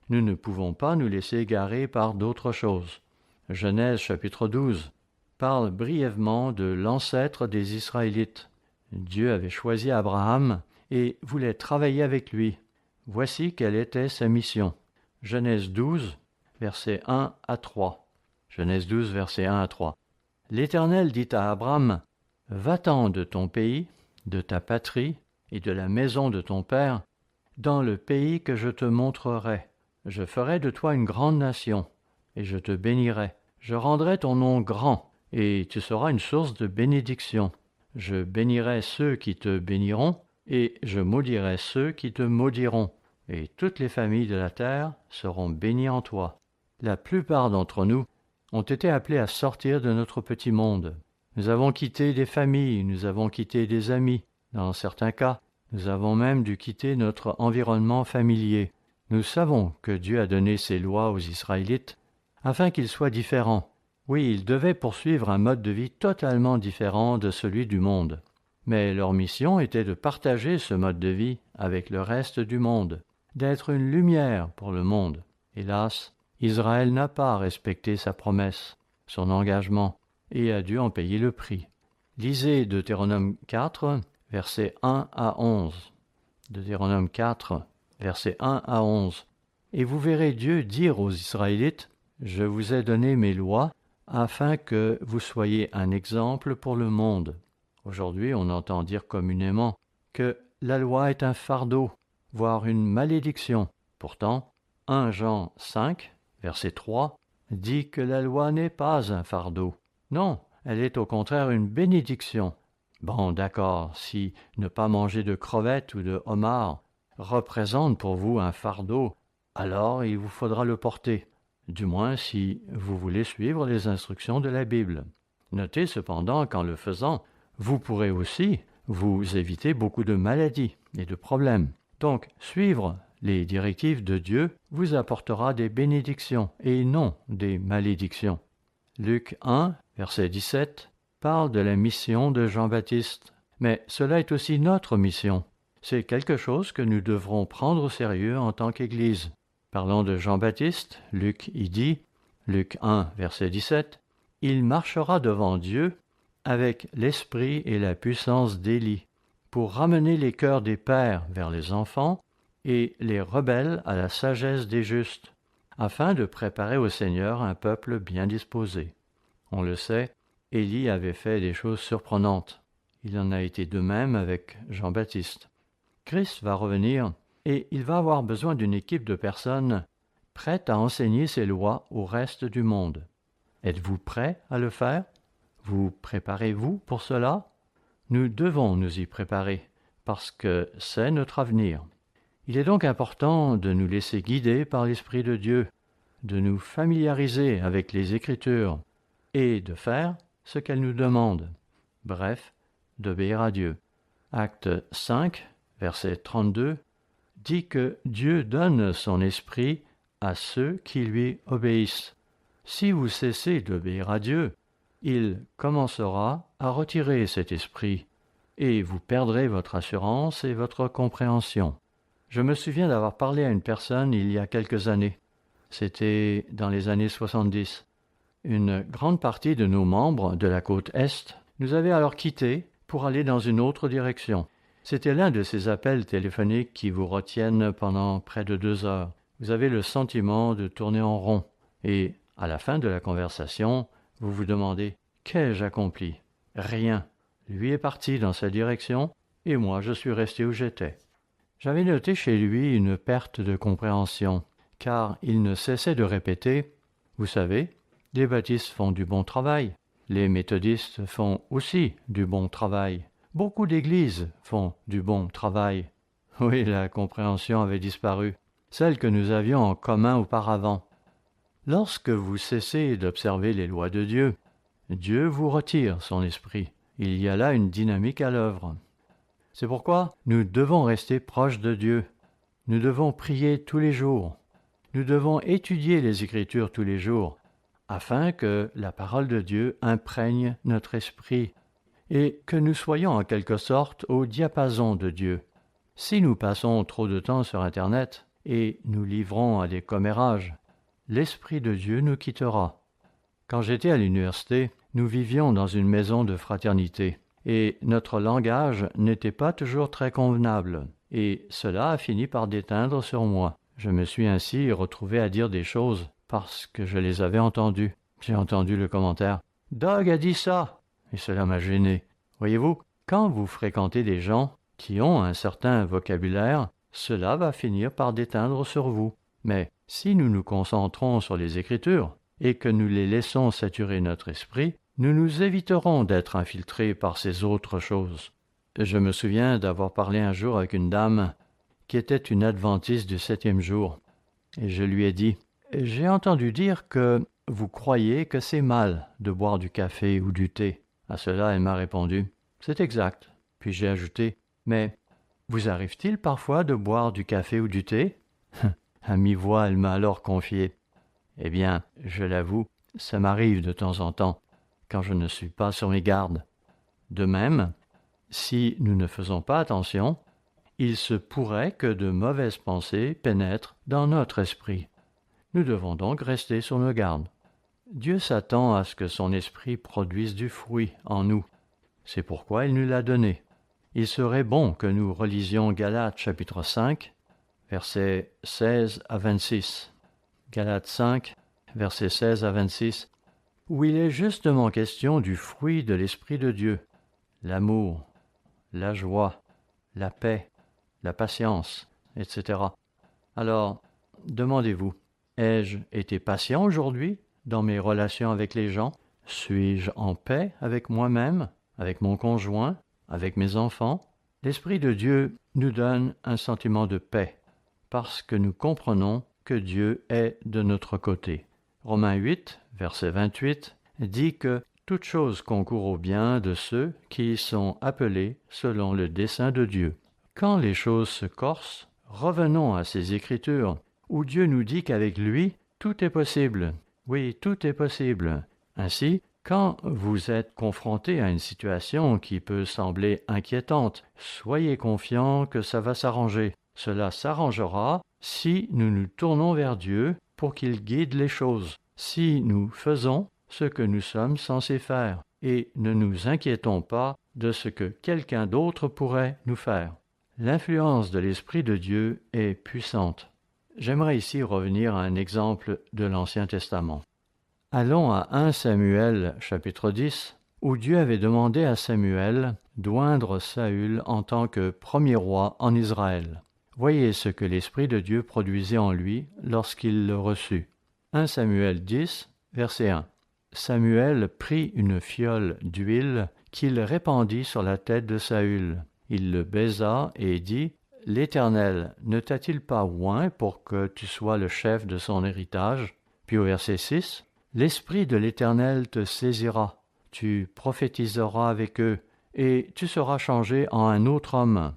Nous ne pouvons pas nous laisser égarer par d'autres choses. Genèse chapitre 12 parle brièvement de l'ancêtre des Israélites. Dieu avait choisi Abraham et voulait travailler avec lui. Voici quelle était sa mission. Genèse 12, versets 1 à 3. Genèse 12, versets 1 à 3. L'Éternel dit à Abraham, « Va-t'en de ton pays, de ta patrie et de la maison de ton père, dans le pays que je te montrerai. Je ferai de toi une grande nation, et je te bénirai. Je rendrai ton nom grand, et tu seras une source de bénédiction. Je bénirai ceux qui te béniront, et je maudirai ceux qui te maudiront, et toutes les familles de la terre seront bénies en toi. » La plupart d'entre nous ont été appelés à sortir de notre petit monde. Nous avons quitté des familles, nous avons quitté des amis. Dans certains cas, nous avons même dû quitter notre environnement familier. Nous savons que Dieu a donné ses lois aux Israélites afin qu'ils soient différents. Oui, ils devaient poursuivre un mode de vie totalement différent de celui du monde. Mais leur mission était de partager ce mode de vie avec le reste du monde, d'être une lumière pour le monde. Hélas, Israël n'a pas respecté sa promesse, son engagement, et a dû en payer le prix. Lisez Deutéronome 4, versets 1 à 11. Deutéronome 4, versets 1 à 11. Et vous verrez Dieu dire aux Israélites, « Je vous ai donné mes lois, afin que vous soyez un exemple pour le monde. » Aujourd'hui, on entend dire communément que la loi est un fardeau, voire une malédiction. Pourtant, 1 Jean 5, verset 3, dit que la loi n'est pas un fardeau. Non, elle est au contraire une bénédiction. Bon, d'accord, si ne pas manger de crevettes ou de homards représente pour vous un fardeau, alors il vous faudra le porter, du moins si vous voulez suivre les instructions de la Bible. Notez cependant qu'en le faisant, vous pourrez aussi vous éviter beaucoup de maladies et de problèmes. Donc, suivre les directives de Dieu vous apportera des bénédictions et non des malédictions. Luc 1, verset 17, parle de la mission de Jean-Baptiste. Mais cela est aussi notre mission. C'est quelque chose que nous devrons prendre au sérieux en tant qu'Église. Parlant de Jean-Baptiste, Luc y dit, Luc 1, verset 17, « Il marchera devant Dieu avec l'esprit et la puissance d'Élie, pour ramener les cœurs des pères vers les enfants et les rebelles à la sagesse des justes, afin de préparer au Seigneur un peuple bien disposé. On le sait, Élie avait fait des choses surprenantes. Il en a été de même avec Jean-Baptiste. Christ va revenir et il va avoir besoin d'une équipe de personnes prêtes à enseigner ses lois au reste du monde. Êtes-vous prêts à le faire? Vous préparez-vous pour cela? Nous devons nous y préparer, parce que c'est notre avenir. Il est donc important de nous laisser guider par l'Esprit de Dieu, de nous familiariser avec les Écritures et de faire ce qu'elles nous demandent. Bref, d'obéir à Dieu. Acte 5, verset 32, dit que Dieu donne son esprit à ceux qui lui obéissent. Si vous cessez d'obéir à Dieu, il commencera à retirer cet esprit, et vous perdrez votre assurance et votre compréhension. Je me souviens d'avoir parlé à une personne il y a quelques années. C'était dans les années 70. Une grande partie de nos membres de la côte Est nous avait alors quittés pour aller dans une autre direction. C'était l'un de ces appels téléphoniques qui vous retiennent pendant près de 2 heures. Vous avez le sentiment de tourner en rond. Et à la fin de la conversation, vous vous demandez « Qu'ai-je accompli ?» Rien. Lui est parti dans sa direction et moi je suis resté où j'étais. J'avais noté chez lui une perte de compréhension, car il ne cessait de répéter « Vous savez, les baptistes font du bon travail, les méthodistes font aussi du bon travail. Beaucoup d'églises font du bon travail. » Oui, la compréhension avait disparu, celle que nous avions en commun auparavant. Lorsque vous cessez d'observer les lois de Dieu, Dieu vous retire son esprit. Il y a là une dynamique à l'œuvre. C'est pourquoi nous devons rester proches de Dieu. Nous devons prier tous les jours. Nous devons étudier les Écritures tous les jours, afin que la parole de Dieu imprègne notre esprit et que nous soyons en quelque sorte au diapason de Dieu. Si nous passons trop de temps sur Internet et nous livrons à des commérages, l'Esprit de Dieu nous quittera. Quand j'étais à l'université, nous vivions dans une maison de fraternité et notre langage n'était pas toujours très convenable et cela a fini par déteindre sur moi. Je me suis ainsi retrouvé à dire des choses parce que je les avais entendues. J'ai entendu le commentaire « Doug a dit ça !» et cela m'a gêné. Voyez-vous, quand vous fréquentez des gens qui ont un certain vocabulaire, cela va finir par déteindre sur vous. Mais si nous nous concentrons sur les Écritures et que nous les laissons saturer notre esprit, nous nous éviterons d'être infiltrés par ces autres choses. Je me souviens d'avoir parlé un jour avec une dame qui était une adventiste du 7e jour. Et je lui ai dit « J'ai entendu dire que vous croyez que c'est mal de boire du café ou du thé. » À cela, elle m'a répondu « C'est exact. » Puis j'ai ajouté « Mais vous arrive-t-il parfois de boire du café ou du thé ?» À mi-voix, elle m'a alors confié « Eh bien, je l'avoue, ça m'arrive de temps en temps, quand je ne suis pas sur mes gardes. » De même, si nous ne faisons pas attention, il se pourrait que de mauvaises pensées pénètrent dans notre esprit. Nous devons donc rester sur nos gardes. Dieu s'attend à ce que son esprit produise du fruit en nous. C'est pourquoi il nous l'a donné. Il serait bon que nous relisions Galates chapitre 5, versets 16 à 26. Galates 5, versets 16 à 26, où il est justement question du fruit de l'Esprit de Dieu, l'amour, la joie, la paix, la patience, etc. Alors, demandez-vous, ai-je été patient aujourd'hui dans mes relations avec les gens? Suis-je en paix avec moi-même, avec mon conjoint, avec mes enfants? L'Esprit de Dieu nous donne un sentiment de paix, parce que nous comprenons que Dieu est de notre côté. Romains 8, verset 28, dit que toute chose concourt au bien de ceux qui sont appelés selon le dessein de Dieu. Quand les choses se corsent, revenons à ces Écritures, où Dieu nous dit qu'avec lui, tout est possible. Oui, tout est possible. Ainsi, quand vous êtes confronté à une situation qui peut sembler inquiétante, soyez confiants que ça va s'arranger. Cela s'arrangera si nous nous tournons vers Dieu pour qu'il guide les choses, si nous faisons ce que nous sommes censés faire et ne nous inquiétons pas de ce que quelqu'un d'autre pourrait nous faire. L'influence de l'Esprit de Dieu est puissante. J'aimerais ici revenir à un exemple de l'Ancien Testament. Allons à 1 Samuel chapitre 10, où Dieu avait demandé à Samuel d'oindre Saül en tant que premier roi en Israël. Voyez ce que l'Esprit de Dieu produisait en lui lorsqu'il le reçut. 1 Samuel 10, verset 1. Samuel prit une fiole d'huile qu'il répandit sur la tête de Saül. Il le baisa et dit, « L'Éternel ne t'a-t-il pas oint pour que tu sois le chef de son héritage ?» Puis au verset 6, « L'Esprit de l'Éternel te saisira, tu prophétiseras avec eux, et tu seras changé en un autre homme. »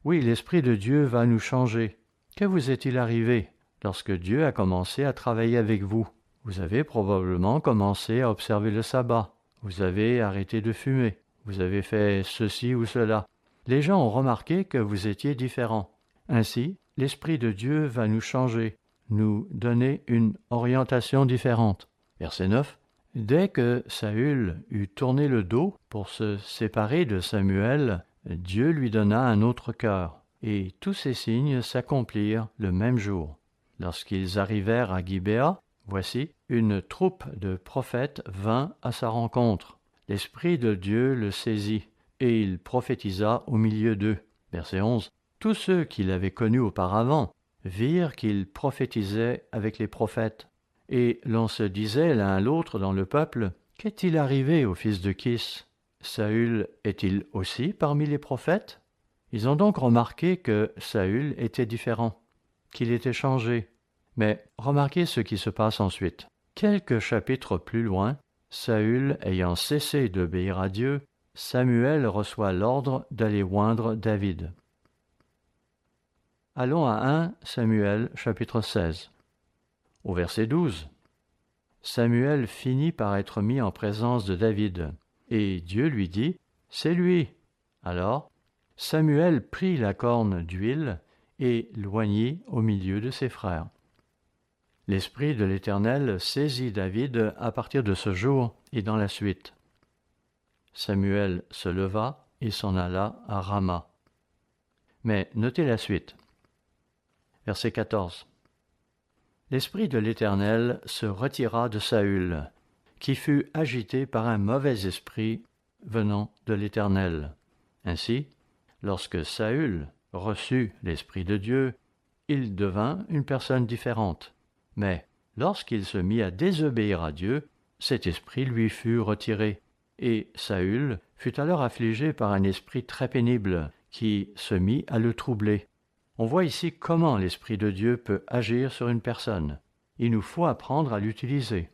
Oui, l'Esprit de Dieu va nous changer. Que vous est-il arrivé lorsque Dieu a commencé à travailler avec vous? Vous avez probablement commencé à observer le sabbat. Vous avez arrêté de fumer. Vous avez fait ceci ou cela. Les gens ont remarqué que vous étiez différent. Ainsi, l'Esprit de Dieu va nous changer, nous donner une orientation différente. Verset 9. Dès que Saül eut tourné le dos pour se séparer de Samuel, Dieu lui donna un autre cœur, et tous ces signes s'accomplirent le même jour. Lorsqu'ils arrivèrent à Gibéa, voici, une troupe de prophètes vint à sa rencontre. L'Esprit de Dieu le saisit, et il prophétisa au milieu d'eux. Verset 11. Tous ceux qui l'avaient connu auparavant virent qu'il prophétisait avec les prophètes. Et l'on se disait l'un à l'autre dans le peuple, « Qu'est-il arrivé au fils de Kis? Saül est-il aussi parmi les prophètes ?» Ils ont donc remarqué que Saül était différent, qu'il était changé. Mais remarquez ce qui se passe ensuite. Quelques chapitres plus loin, Saül ayant cessé d'obéir à Dieu, Samuel reçoit l'ordre d'aller oindre David. Allons à 1 Samuel chapitre 16. Au verset 12, Samuel finit par être mis en présence de David, et Dieu lui dit, « C'est lui !» Alors, Samuel prit la corne d'huile et l'oignit au milieu de ses frères. L'Esprit de l'Éternel saisit David à partir de ce jour et dans la suite. Samuel se leva et s'en alla à Rama. Mais notez la suite. Verset 14. L'Esprit de l'Éternel se retira de Saül, qui fut agité par un mauvais esprit venant de l'Éternel. Ainsi, lorsque Saül reçut l'Esprit de Dieu, il devint une personne différente. Mais lorsqu'il se mit à désobéir à Dieu, cet esprit lui fut retiré, et Saül fut alors affligé par un esprit très pénible qui se mit à le troubler. On voit ici comment l'Esprit de Dieu peut agir sur une personne. Il nous faut apprendre à l'utiliser.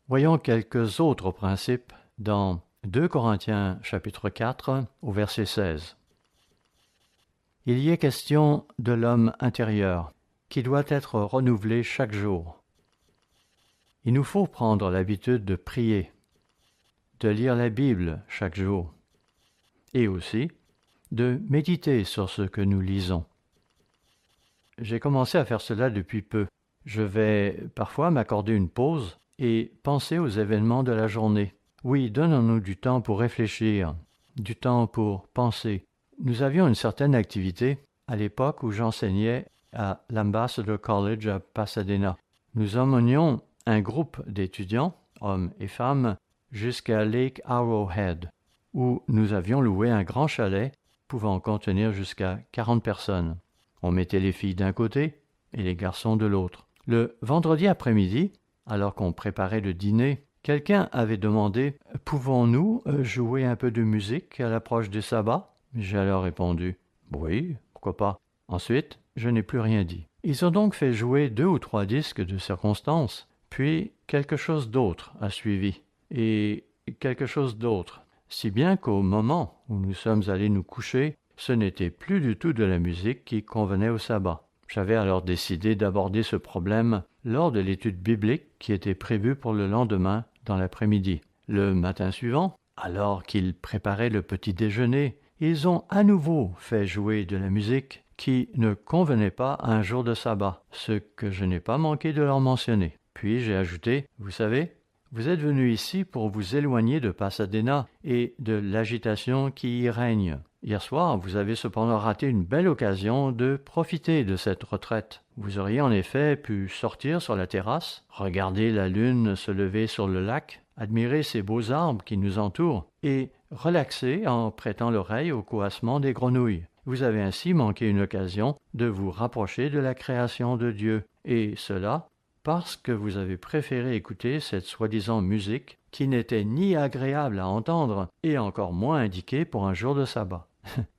Voyons quelques autres principes dans 2 Corinthiens chapitre 4 au verset 16. Il y est question de l'homme intérieur qui doit être renouvelé chaque jour. Il nous faut prendre l'habitude de prier, de lire la Bible chaque jour et aussi de méditer sur ce que nous lisons. J'ai commencé à faire cela depuis peu. Je vais parfois m'accorder une pause et penser aux événements de la journée. Oui, donnons-nous du temps pour réfléchir, du temps pour penser. Nous avions une certaine activité à l'époque où j'enseignais à l'Ambassador College à Pasadena. Nous emmenions un groupe d'étudiants, hommes et femmes, jusqu'à Lake Arrowhead, où nous avions loué un grand chalet pouvant contenir jusqu'à 40 personnes. On mettait les filles d'un côté et les garçons de l'autre. Le vendredi après-midi, alors qu'on préparait le dîner, quelqu'un avait demandé « Pouvons-nous jouer un peu de musique à l'approche du sabbat ?» J'ai alors répondu « Oui, pourquoi pas ?» Ensuite, je n'ai plus rien dit. Ils ont donc fait jouer 2 ou 3 disques de circonstance, puis quelque chose d'autre a suivi, et quelque chose d'autre. Si bien qu'au moment où nous sommes allés nous coucher, ce n'était plus du tout de la musique qui convenait au sabbat. J'avais alors décidé d'aborder ce problème lors de l'étude biblique qui était prévue pour le lendemain dans l'après-midi. Le matin suivant, alors qu'ils préparaient le petit déjeuner, ils ont à nouveau fait jouer de la musique qui ne convenait pas à un jour de sabbat, ce que je n'ai pas manqué de leur mentionner. Puis j'ai ajouté, vous savez, vous êtes venus ici pour vous éloigner de Pasadena et de l'agitation qui y règne. Hier soir, vous avez cependant raté une belle occasion de profiter de cette retraite. Vous auriez en effet pu sortir sur la terrasse, regarder la lune se lever sur le lac, admirer ces beaux arbres qui nous entourent et relaxer en prêtant l'oreille au coassement des grenouilles. Vous avez ainsi manqué une occasion de vous rapprocher de la création de Dieu, et cela parce que vous avez préféré écouter cette soi-disant musique qui n'était ni agréable à entendre et encore moins indiquée pour un jour de sabbat.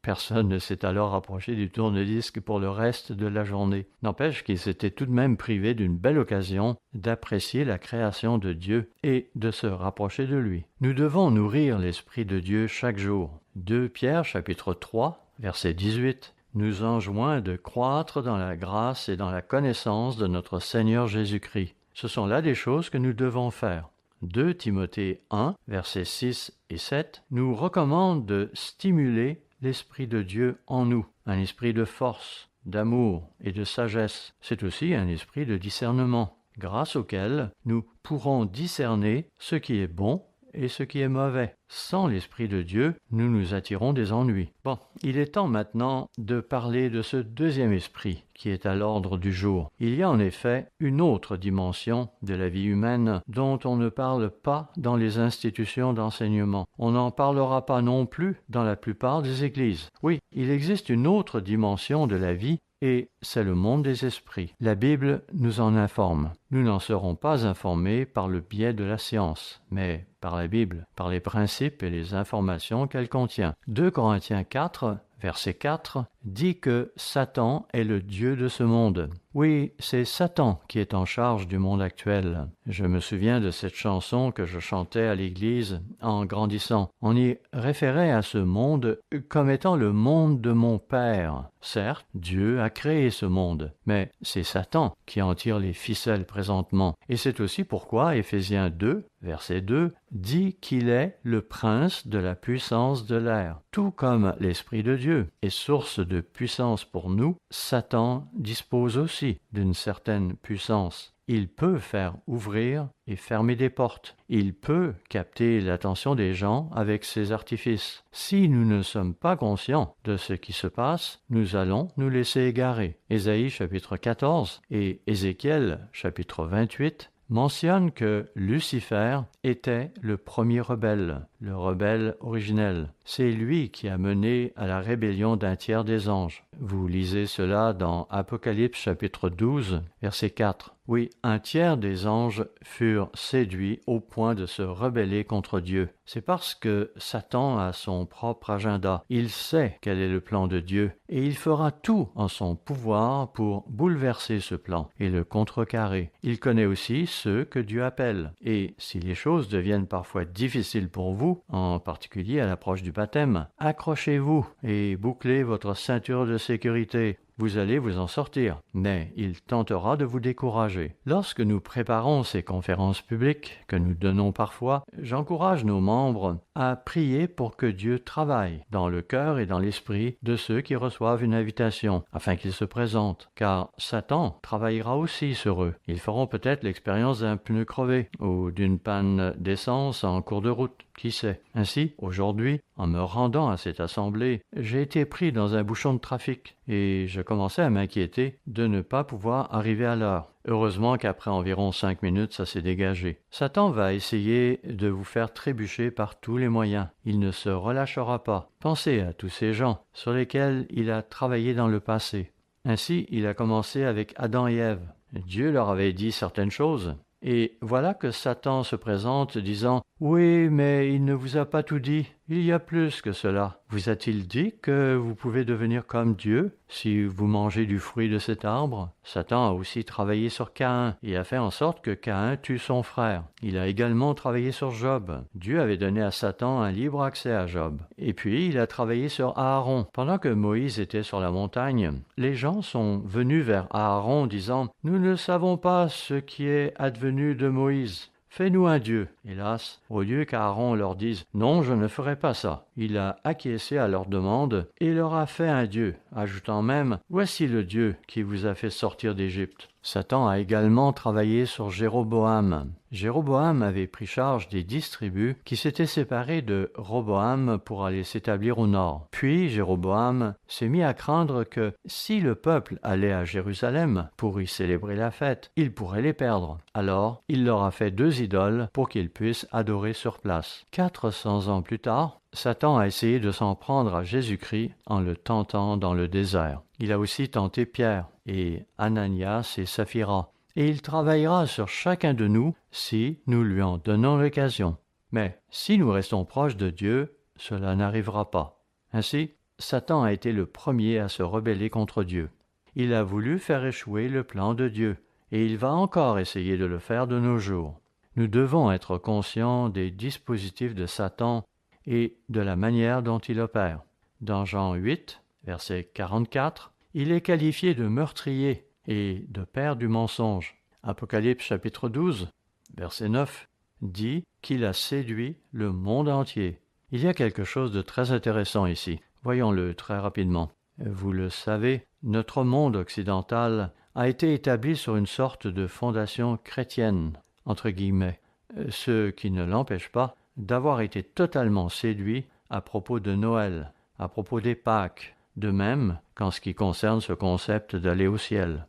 Personne ne s'est alors rapproché du tourne-disque pour le reste de la journée. N'empêche qu'ils s'étaient tout de même privés d'une belle occasion d'apprécier la création de Dieu et de se rapprocher de lui. Nous devons nourrir l'Esprit de Dieu chaque jour. 2 Pierre chapitre 3, verset 18 nous enjoint de croître dans la grâce et dans la connaissance de notre Seigneur Jésus-Christ. Ce sont là des choses que nous devons faire. 2 Timothée 1, versets 6 et 7 nous recommande de stimuler l'Esprit de Dieu en nous, un esprit de force, d'amour et de sagesse. C'est aussi un esprit de discernement, grâce auquel nous pourrons discerner ce qui est bon et ce qui est mauvais. Sans l'Esprit de Dieu, nous nous attirons des ennuis. Bon, il est temps maintenant de parler de ce deuxième esprit qui est à l'ordre du jour. Il y a en effet une autre dimension de la vie humaine dont on ne parle pas dans les institutions d'enseignement. On n'en parlera pas non plus dans la plupart des églises. Oui, il existe une autre dimension de la vie et c'est le monde des esprits. La Bible nous en informe. Nous n'en serons pas informés par le biais de la science, mais par la Bible, par les principes et les informations qu'elle contient. 2 Corinthiens 4, verset 4, dit que Satan est le dieu de ce monde. Oui, c'est Satan qui est en charge du monde actuel. Je me souviens de cette chanson que je chantais à l'église en grandissant. On y référait à ce monde comme étant le monde de mon Père. Certes, Dieu a créé ce monde, mais c'est Satan qui en tire les ficelles présentement. Et c'est aussi pourquoi Éphésiens 2, verset 2, dit qu'il est le prince de la puissance de l'air. Tout comme l'Esprit de Dieu est source de puissance pour nous, Satan dispose aussi d'une certaine puissance. Il peut faire ouvrir et fermer des portes. Il peut capter l'attention des gens avec ses artifices. Si nous ne sommes pas conscients de ce qui se passe, nous allons nous laisser égarer. Ésaïe chapitre 14 et Ézéchiel chapitre 28 mentionne que Lucifer était le premier rebelle, le rebelle originel. C'est lui qui a mené à la rébellion d'un tiers des anges. Vous lisez cela dans Apocalypse chapitre 12, verset 4. Oui, un tiers des anges furent séduits au point de se rebeller contre Dieu. C'est parce que Satan a son propre agenda. Il sait quel est le plan de Dieu et il fera tout en son pouvoir pour bouleverser ce plan et le contrecarrer. Il connaît aussi ceux que Dieu appelle. Et si les choses deviennent parfois difficiles pour vous, en particulier à l'approche du baptême, accrochez-vous et bouclez votre ceinture de sécurité. Vous allez vous en sortir, mais il tentera de vous décourager. Lorsque nous préparons ces conférences publiques que nous donnons parfois, j'encourage nos membres à prier pour que Dieu travaille dans le cœur et dans l'esprit de ceux qui reçoivent une invitation, afin qu'ils se présentent, car Satan travaillera aussi sur eux. Ils feront peut-être l'expérience d'un pneu crevé ou d'une panne d'essence en cours de route. Qui sait? Ainsi, aujourd'hui, en me rendant à cette assemblée, j'ai été pris dans un bouchon de trafic et je commençais à m'inquiéter de ne pas pouvoir arriver à l'heure. Heureusement qu'après environ 5 minutes, ça s'est dégagé. Satan va essayer de vous faire trébucher par tous les moyens. Il ne se relâchera pas. Pensez à tous ces gens sur lesquels il a travaillé dans le passé. Ainsi, il a commencé avec Adam et Ève. Dieu leur avait dit certaines choses. Et voilà que Satan se présente disant « Oui, mais il ne vous a pas tout dit. Il y a plus que cela. Vous a-t-il dit que vous pouvez devenir comme Dieu si vous mangez du fruit de cet arbre ?» Satan a aussi travaillé sur Caïn et a fait en sorte que Caïn tue son frère. Il a également travaillé sur Job. Dieu avait donné à Satan un libre accès à Job. Et puis, il a travaillé sur Aaron. Pendant que Moïse était sur la montagne, les gens sont venus vers Aaron disant « Nous ne savons pas ce qui est advenu de Moïse. Fais-nous un Dieu. » Hélas, au lieu qu'Aaron leur dise « Non, je ne ferai pas ça », il a acquiescé à leur demande et leur a fait un Dieu, ajoutant même « Voici le Dieu qui vous a fait sortir d'Égypte ». Satan a également travaillé sur Jéroboam. Jéroboam avait pris charge des 10 tribus qui s'étaient séparées de Roboam pour aller s'établir au nord. Puis Jéroboam s'est mis à craindre que si le peuple allait à Jérusalem pour y célébrer la fête, il pourrait les perdre. Alors, il leur a fait 2 idoles pour qu'ils puissent adorer sur place. 400 ans plus tard, Satan a essayé de s'en prendre à Jésus-Christ en le tentant dans le désert. Il a aussi tenté Pierre et Ananias et Saphira. Et il travaillera sur chacun de nous si nous lui en donnons l'occasion. Mais si nous restons proches de Dieu, cela n'arrivera pas. Ainsi, Satan a été le premier à se rebeller contre Dieu. Il a voulu faire échouer le plan de Dieu, et il va encore essayer de le faire de nos jours. Nous devons être conscients des dispositifs de Satan et de la manière dont il opère. Dans Jean 8, verset 44, il est qualifié de meurtrier et de père du mensonge. Apocalypse chapitre 12, verset 9, dit qu'il a séduit le monde entier. Il y a quelque chose de très intéressant ici. Voyons-le très rapidement. Vous le savez, notre monde occidental a été établi sur une sorte de fondation chrétienne, entre guillemets, ce qui ne l'empêche pas d'avoir été totalement séduit à propos de Noël, à propos des Pâques, de même qu'en ce qui concerne ce concept d'aller au ciel.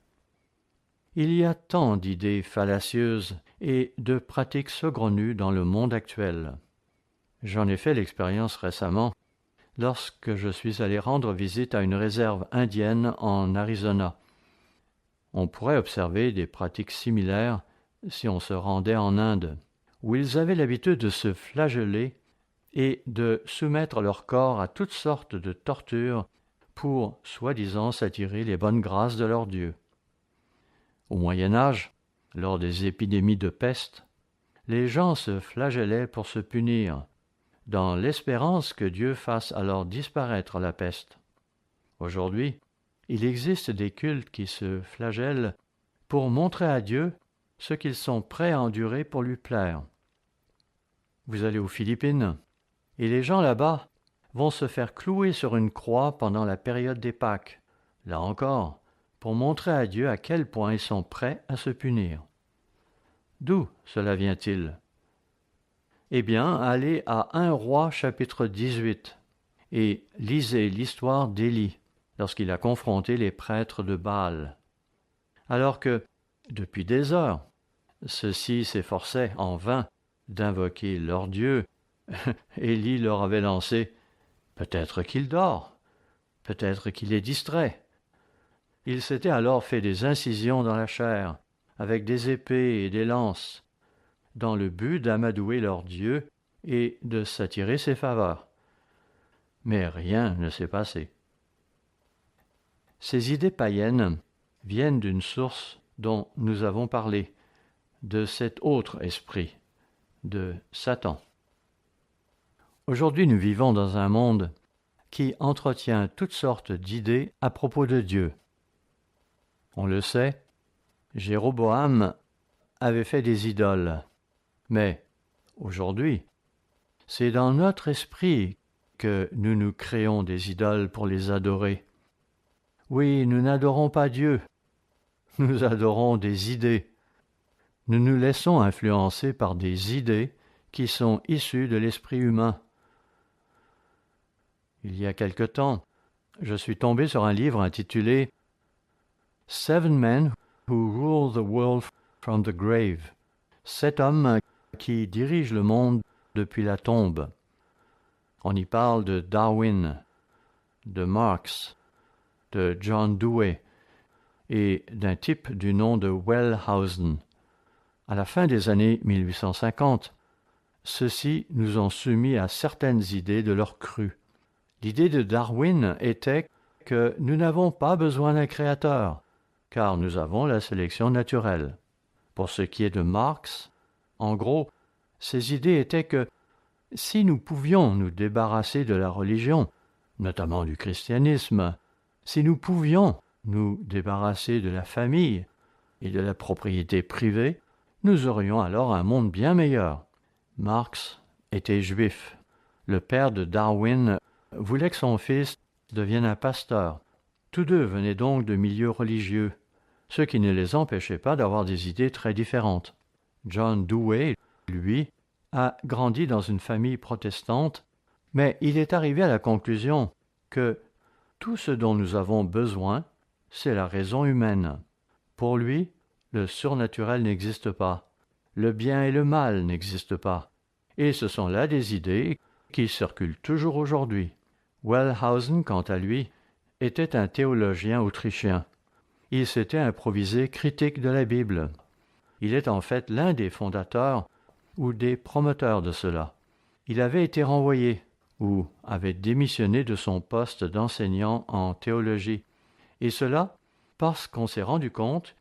Il y a tant d'idées fallacieuses et de pratiques saugrenues dans le monde actuel. J'en ai fait l'expérience récemment lorsque je suis allé rendre visite à une réserve indienne en Arizona. On pourrait observer des pratiques similaires si on se rendait en Inde, où ils avaient l'habitude de se flageller et de soumettre leur corps à toutes sortes de tortures pour, soi-disant, s'attirer les bonnes grâces de leur Dieu. Au Moyen Âge, lors des épidémies de peste, les gens se flagellaient pour se punir, dans l'espérance que Dieu fasse alors disparaître la peste. Aujourd'hui, il existe des cultes qui se flagellent pour montrer à Dieu ce qu'ils sont prêts à endurer pour lui plaire. Vous allez aux Philippines, et les gens là-bas vont se faire clouer sur une croix pendant la période des Pâques. Là encore, pour montrer à Dieu à quel point ils sont prêts à se punir. D'où cela vient-il? Eh bien, allez à 1 Roi chapitre 18 et lisez l'histoire d'Élie lorsqu'il a confronté les prêtres de Baal. Alors que, depuis des heures, ceux-ci s'efforçaient en vain d'invoquer leur Dieu, Élie leur avait lancé « Peut-être qu'il dort, peut-être qu'il est distrait ». Ils s'étaient alors fait des incisions dans la chair, avec des épées et des lances, dans le but d'amadouer leur Dieu et de s'attirer ses faveurs. Mais rien ne s'est passé. Ces idées païennes viennent d'une source dont nous avons parlé, de cet autre esprit, de Satan. Aujourd'hui, nous vivons dans un monde qui entretient toutes sortes d'idées à propos de Dieu. On le sait, Jéroboam avait fait des idoles, mais aujourd'hui, c'est dans notre esprit que nous nous créons des idoles pour les adorer. Oui, nous n'adorons pas Dieu, nous adorons des idées. Nous nous laissons influencer par des idées qui sont issues de l'esprit humain. Il y a quelque temps, je suis tombé sur un livre intitulé « 7 Men who rule the world from the grave » 7 hommes qui dirigent le monde depuis la tombe. On y parle de Darwin, de Marx, de John Dewey et d'un type du nom de Wellhausen. À la fin des années 1850, ceux-ci nous ont soumis à certaines idées de leur cru. L'idée de Darwin était que nous n'avons pas besoin d'un créateur, car nous avons la sélection naturelle. Pour ce qui est de Marx, en gros, ses idées étaient que si nous pouvions nous débarrasser de la religion, notamment du christianisme, si nous pouvions nous débarrasser de la famille et de la propriété privée, nous aurions alors un monde bien meilleur. Marx était juif. Le père de Darwin voulait que son fils devienne un pasteur. Tous deux venaient donc de milieux religieux, ce qui ne les empêchait pas d'avoir des idées très différentes. John Dewey, lui, a grandi dans une famille protestante, mais il est arrivé à la conclusion que tout ce dont nous avons besoin, c'est la raison humaine. Pour lui, le surnaturel n'existe pas, le bien et le mal n'existent pas, et ce sont là des idées qui circulent toujours aujourd'hui. Wellhausen, quant à lui, était un théologien autrichien. Il s'était improvisé critique de la Bible. Il est en fait l'un des fondateurs ou des promoteurs de cela. Il avait été renvoyé ou avait démissionné de son poste d'enseignant en théologie, et cela parce qu'on s'est rendu compte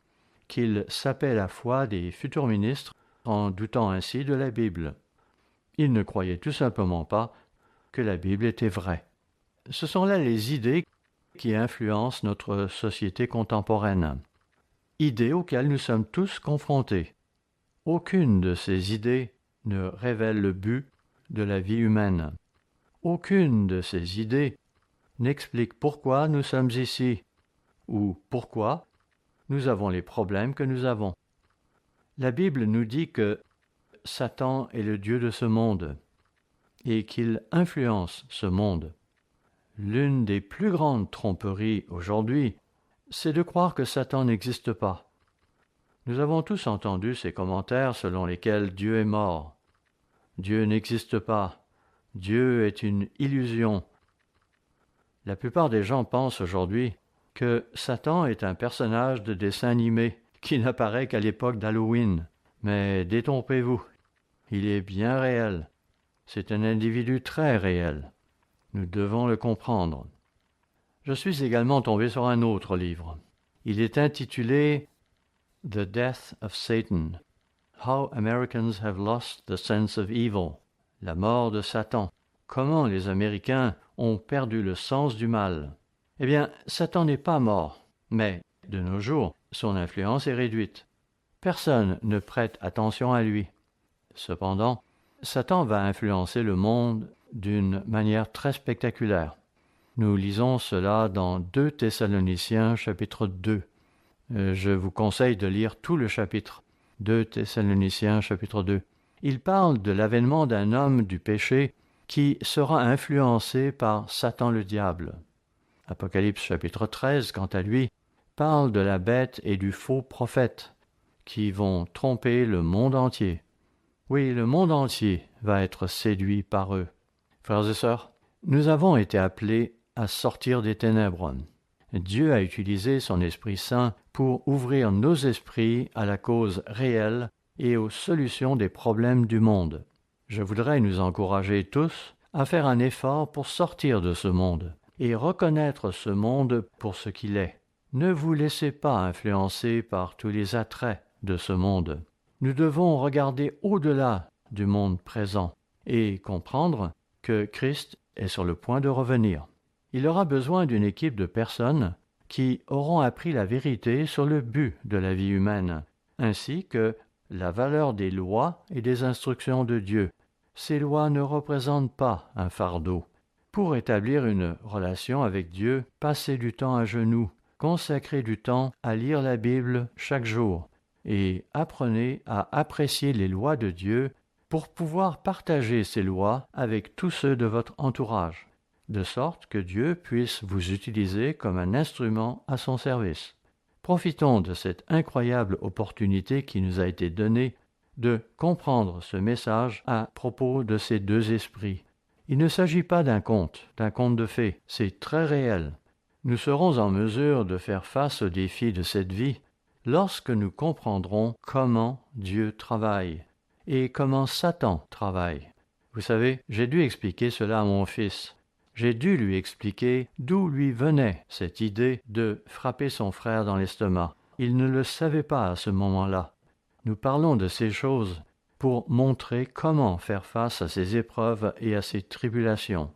qu'il sapait la foi des futurs ministres en doutant ainsi de la Bible. Il ne croyait tout simplement pas que la Bible était vraie. Ce sont là les idées qui influencent notre société contemporaine. Idées auxquelles nous sommes tous confrontés. Aucune de ces idées ne révèle le but de la vie humaine. Aucune de ces idées n'explique pourquoi nous sommes ici ou pourquoi nous avons les problèmes que nous avons. La Bible nous dit que Satan est le dieu de ce monde et qu'il influence ce monde. L'une des plus grandes tromperies aujourd'hui, c'est de croire que Satan n'existe pas. Nous avons tous entendu ces commentaires selon lesquels Dieu est mort. Dieu n'existe pas. Dieu est une illusion. La plupart des gens pensent aujourd'hui que Satan est un personnage de dessin animé qui n'apparaît qu'à l'époque d'Halloween. Mais détrompez-vous, il est bien réel. C'est un individu très réel. Nous devons le comprendre. Je suis également tombé sur un autre livre. Il est intitulé « The Death of Satan. How Americans have lost the sense of evil. » La mort de Satan. Comment les Américains ont perdu le sens du mal. Eh bien, Satan n'est pas mort, mais de nos jours, son influence est réduite. Personne ne prête attention à lui. Cependant, Satan va influencer le monde d'une manière très spectaculaire. Nous lisons cela dans 2 Thessaloniciens chapitre 2. Je vous conseille de lire tout le chapitre. 2 Thessaloniciens chapitre 2. Il parle de l'avènement d'un homme du péché qui sera influencé par Satan le diable. Apocalypse chapitre 13, quant à lui, parle de la bête et du faux prophète qui vont tromper le monde entier. Oui, le monde entier va être séduit par eux. Frères et sœurs, nous avons été appelés à sortir des ténèbres. Dieu a utilisé son Esprit Saint pour ouvrir nos esprits à la cause réelle et aux solutions des problèmes du monde. Je voudrais nous encourager tous à faire un effort pour sortir de ce monde et reconnaître ce monde pour ce qu'il est. Ne vous laissez pas influencer par tous les attraits de ce monde. Nous devons regarder au-delà du monde présent et comprendre que Christ est sur le point de revenir. Il aura besoin d'une équipe de personnes qui auront appris la vérité sur le but de la vie humaine, ainsi que la valeur des lois et des instructions de Dieu. Ces lois ne représentent pas un fardeau. Pour établir une relation avec Dieu, passez du temps à genoux, consacrez du temps à lire la Bible chaque jour et apprenez à apprécier les lois de Dieu pour pouvoir partager ces lois avec tous ceux de votre entourage, de sorte que Dieu puisse vous utiliser comme un instrument à son service. Profitons de cette incroyable opportunité qui nous a été donnée de comprendre ce message à propos de ces 2 esprits. Il ne s'agit pas d'un conte de fées, c'est très réel. Nous serons en mesure de faire face aux défis de cette vie lorsque nous comprendrons comment Dieu travaille et comment Satan travaille. Vous savez, j'ai dû expliquer cela à mon fils. J'ai dû lui expliquer d'où lui venait cette idée de frapper son frère dans l'estomac. Il ne le savait pas à ce moment-là. Nous parlons de ces choses pour montrer comment faire face à ces épreuves et à ces tribulations.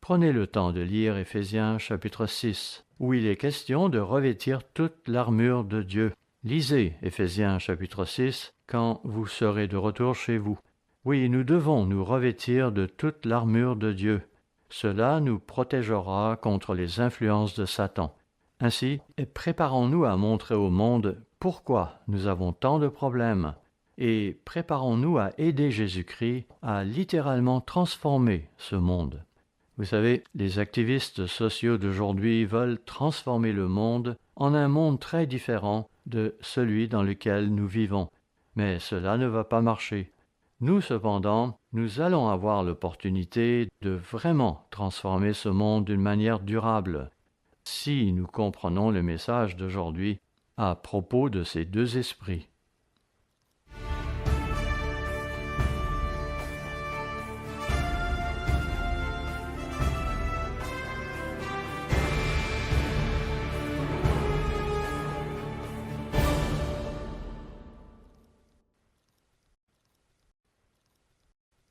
Prenez le temps de lire Éphésiens chapitre 6, où il est question de revêtir toute l'armure de Dieu. Lisez Éphésiens chapitre 6 quand vous serez de retour chez vous. Oui, nous devons nous revêtir de toute l'armure de Dieu. Cela nous protégera contre les influences de Satan. Ainsi, préparons-nous à montrer au monde pourquoi nous avons tant de problèmes et préparons-nous à aider Jésus-Christ à littéralement transformer ce monde. Vous savez, les activistes sociaux d'aujourd'hui veulent transformer le monde en un monde très différent de celui dans lequel nous vivons. Mais cela ne va pas marcher. Nous, cependant, nous allons avoir l'opportunité de vraiment transformer ce monde d'une manière durable, si nous comprenons le message d'aujourd'hui à propos de ces deux esprits.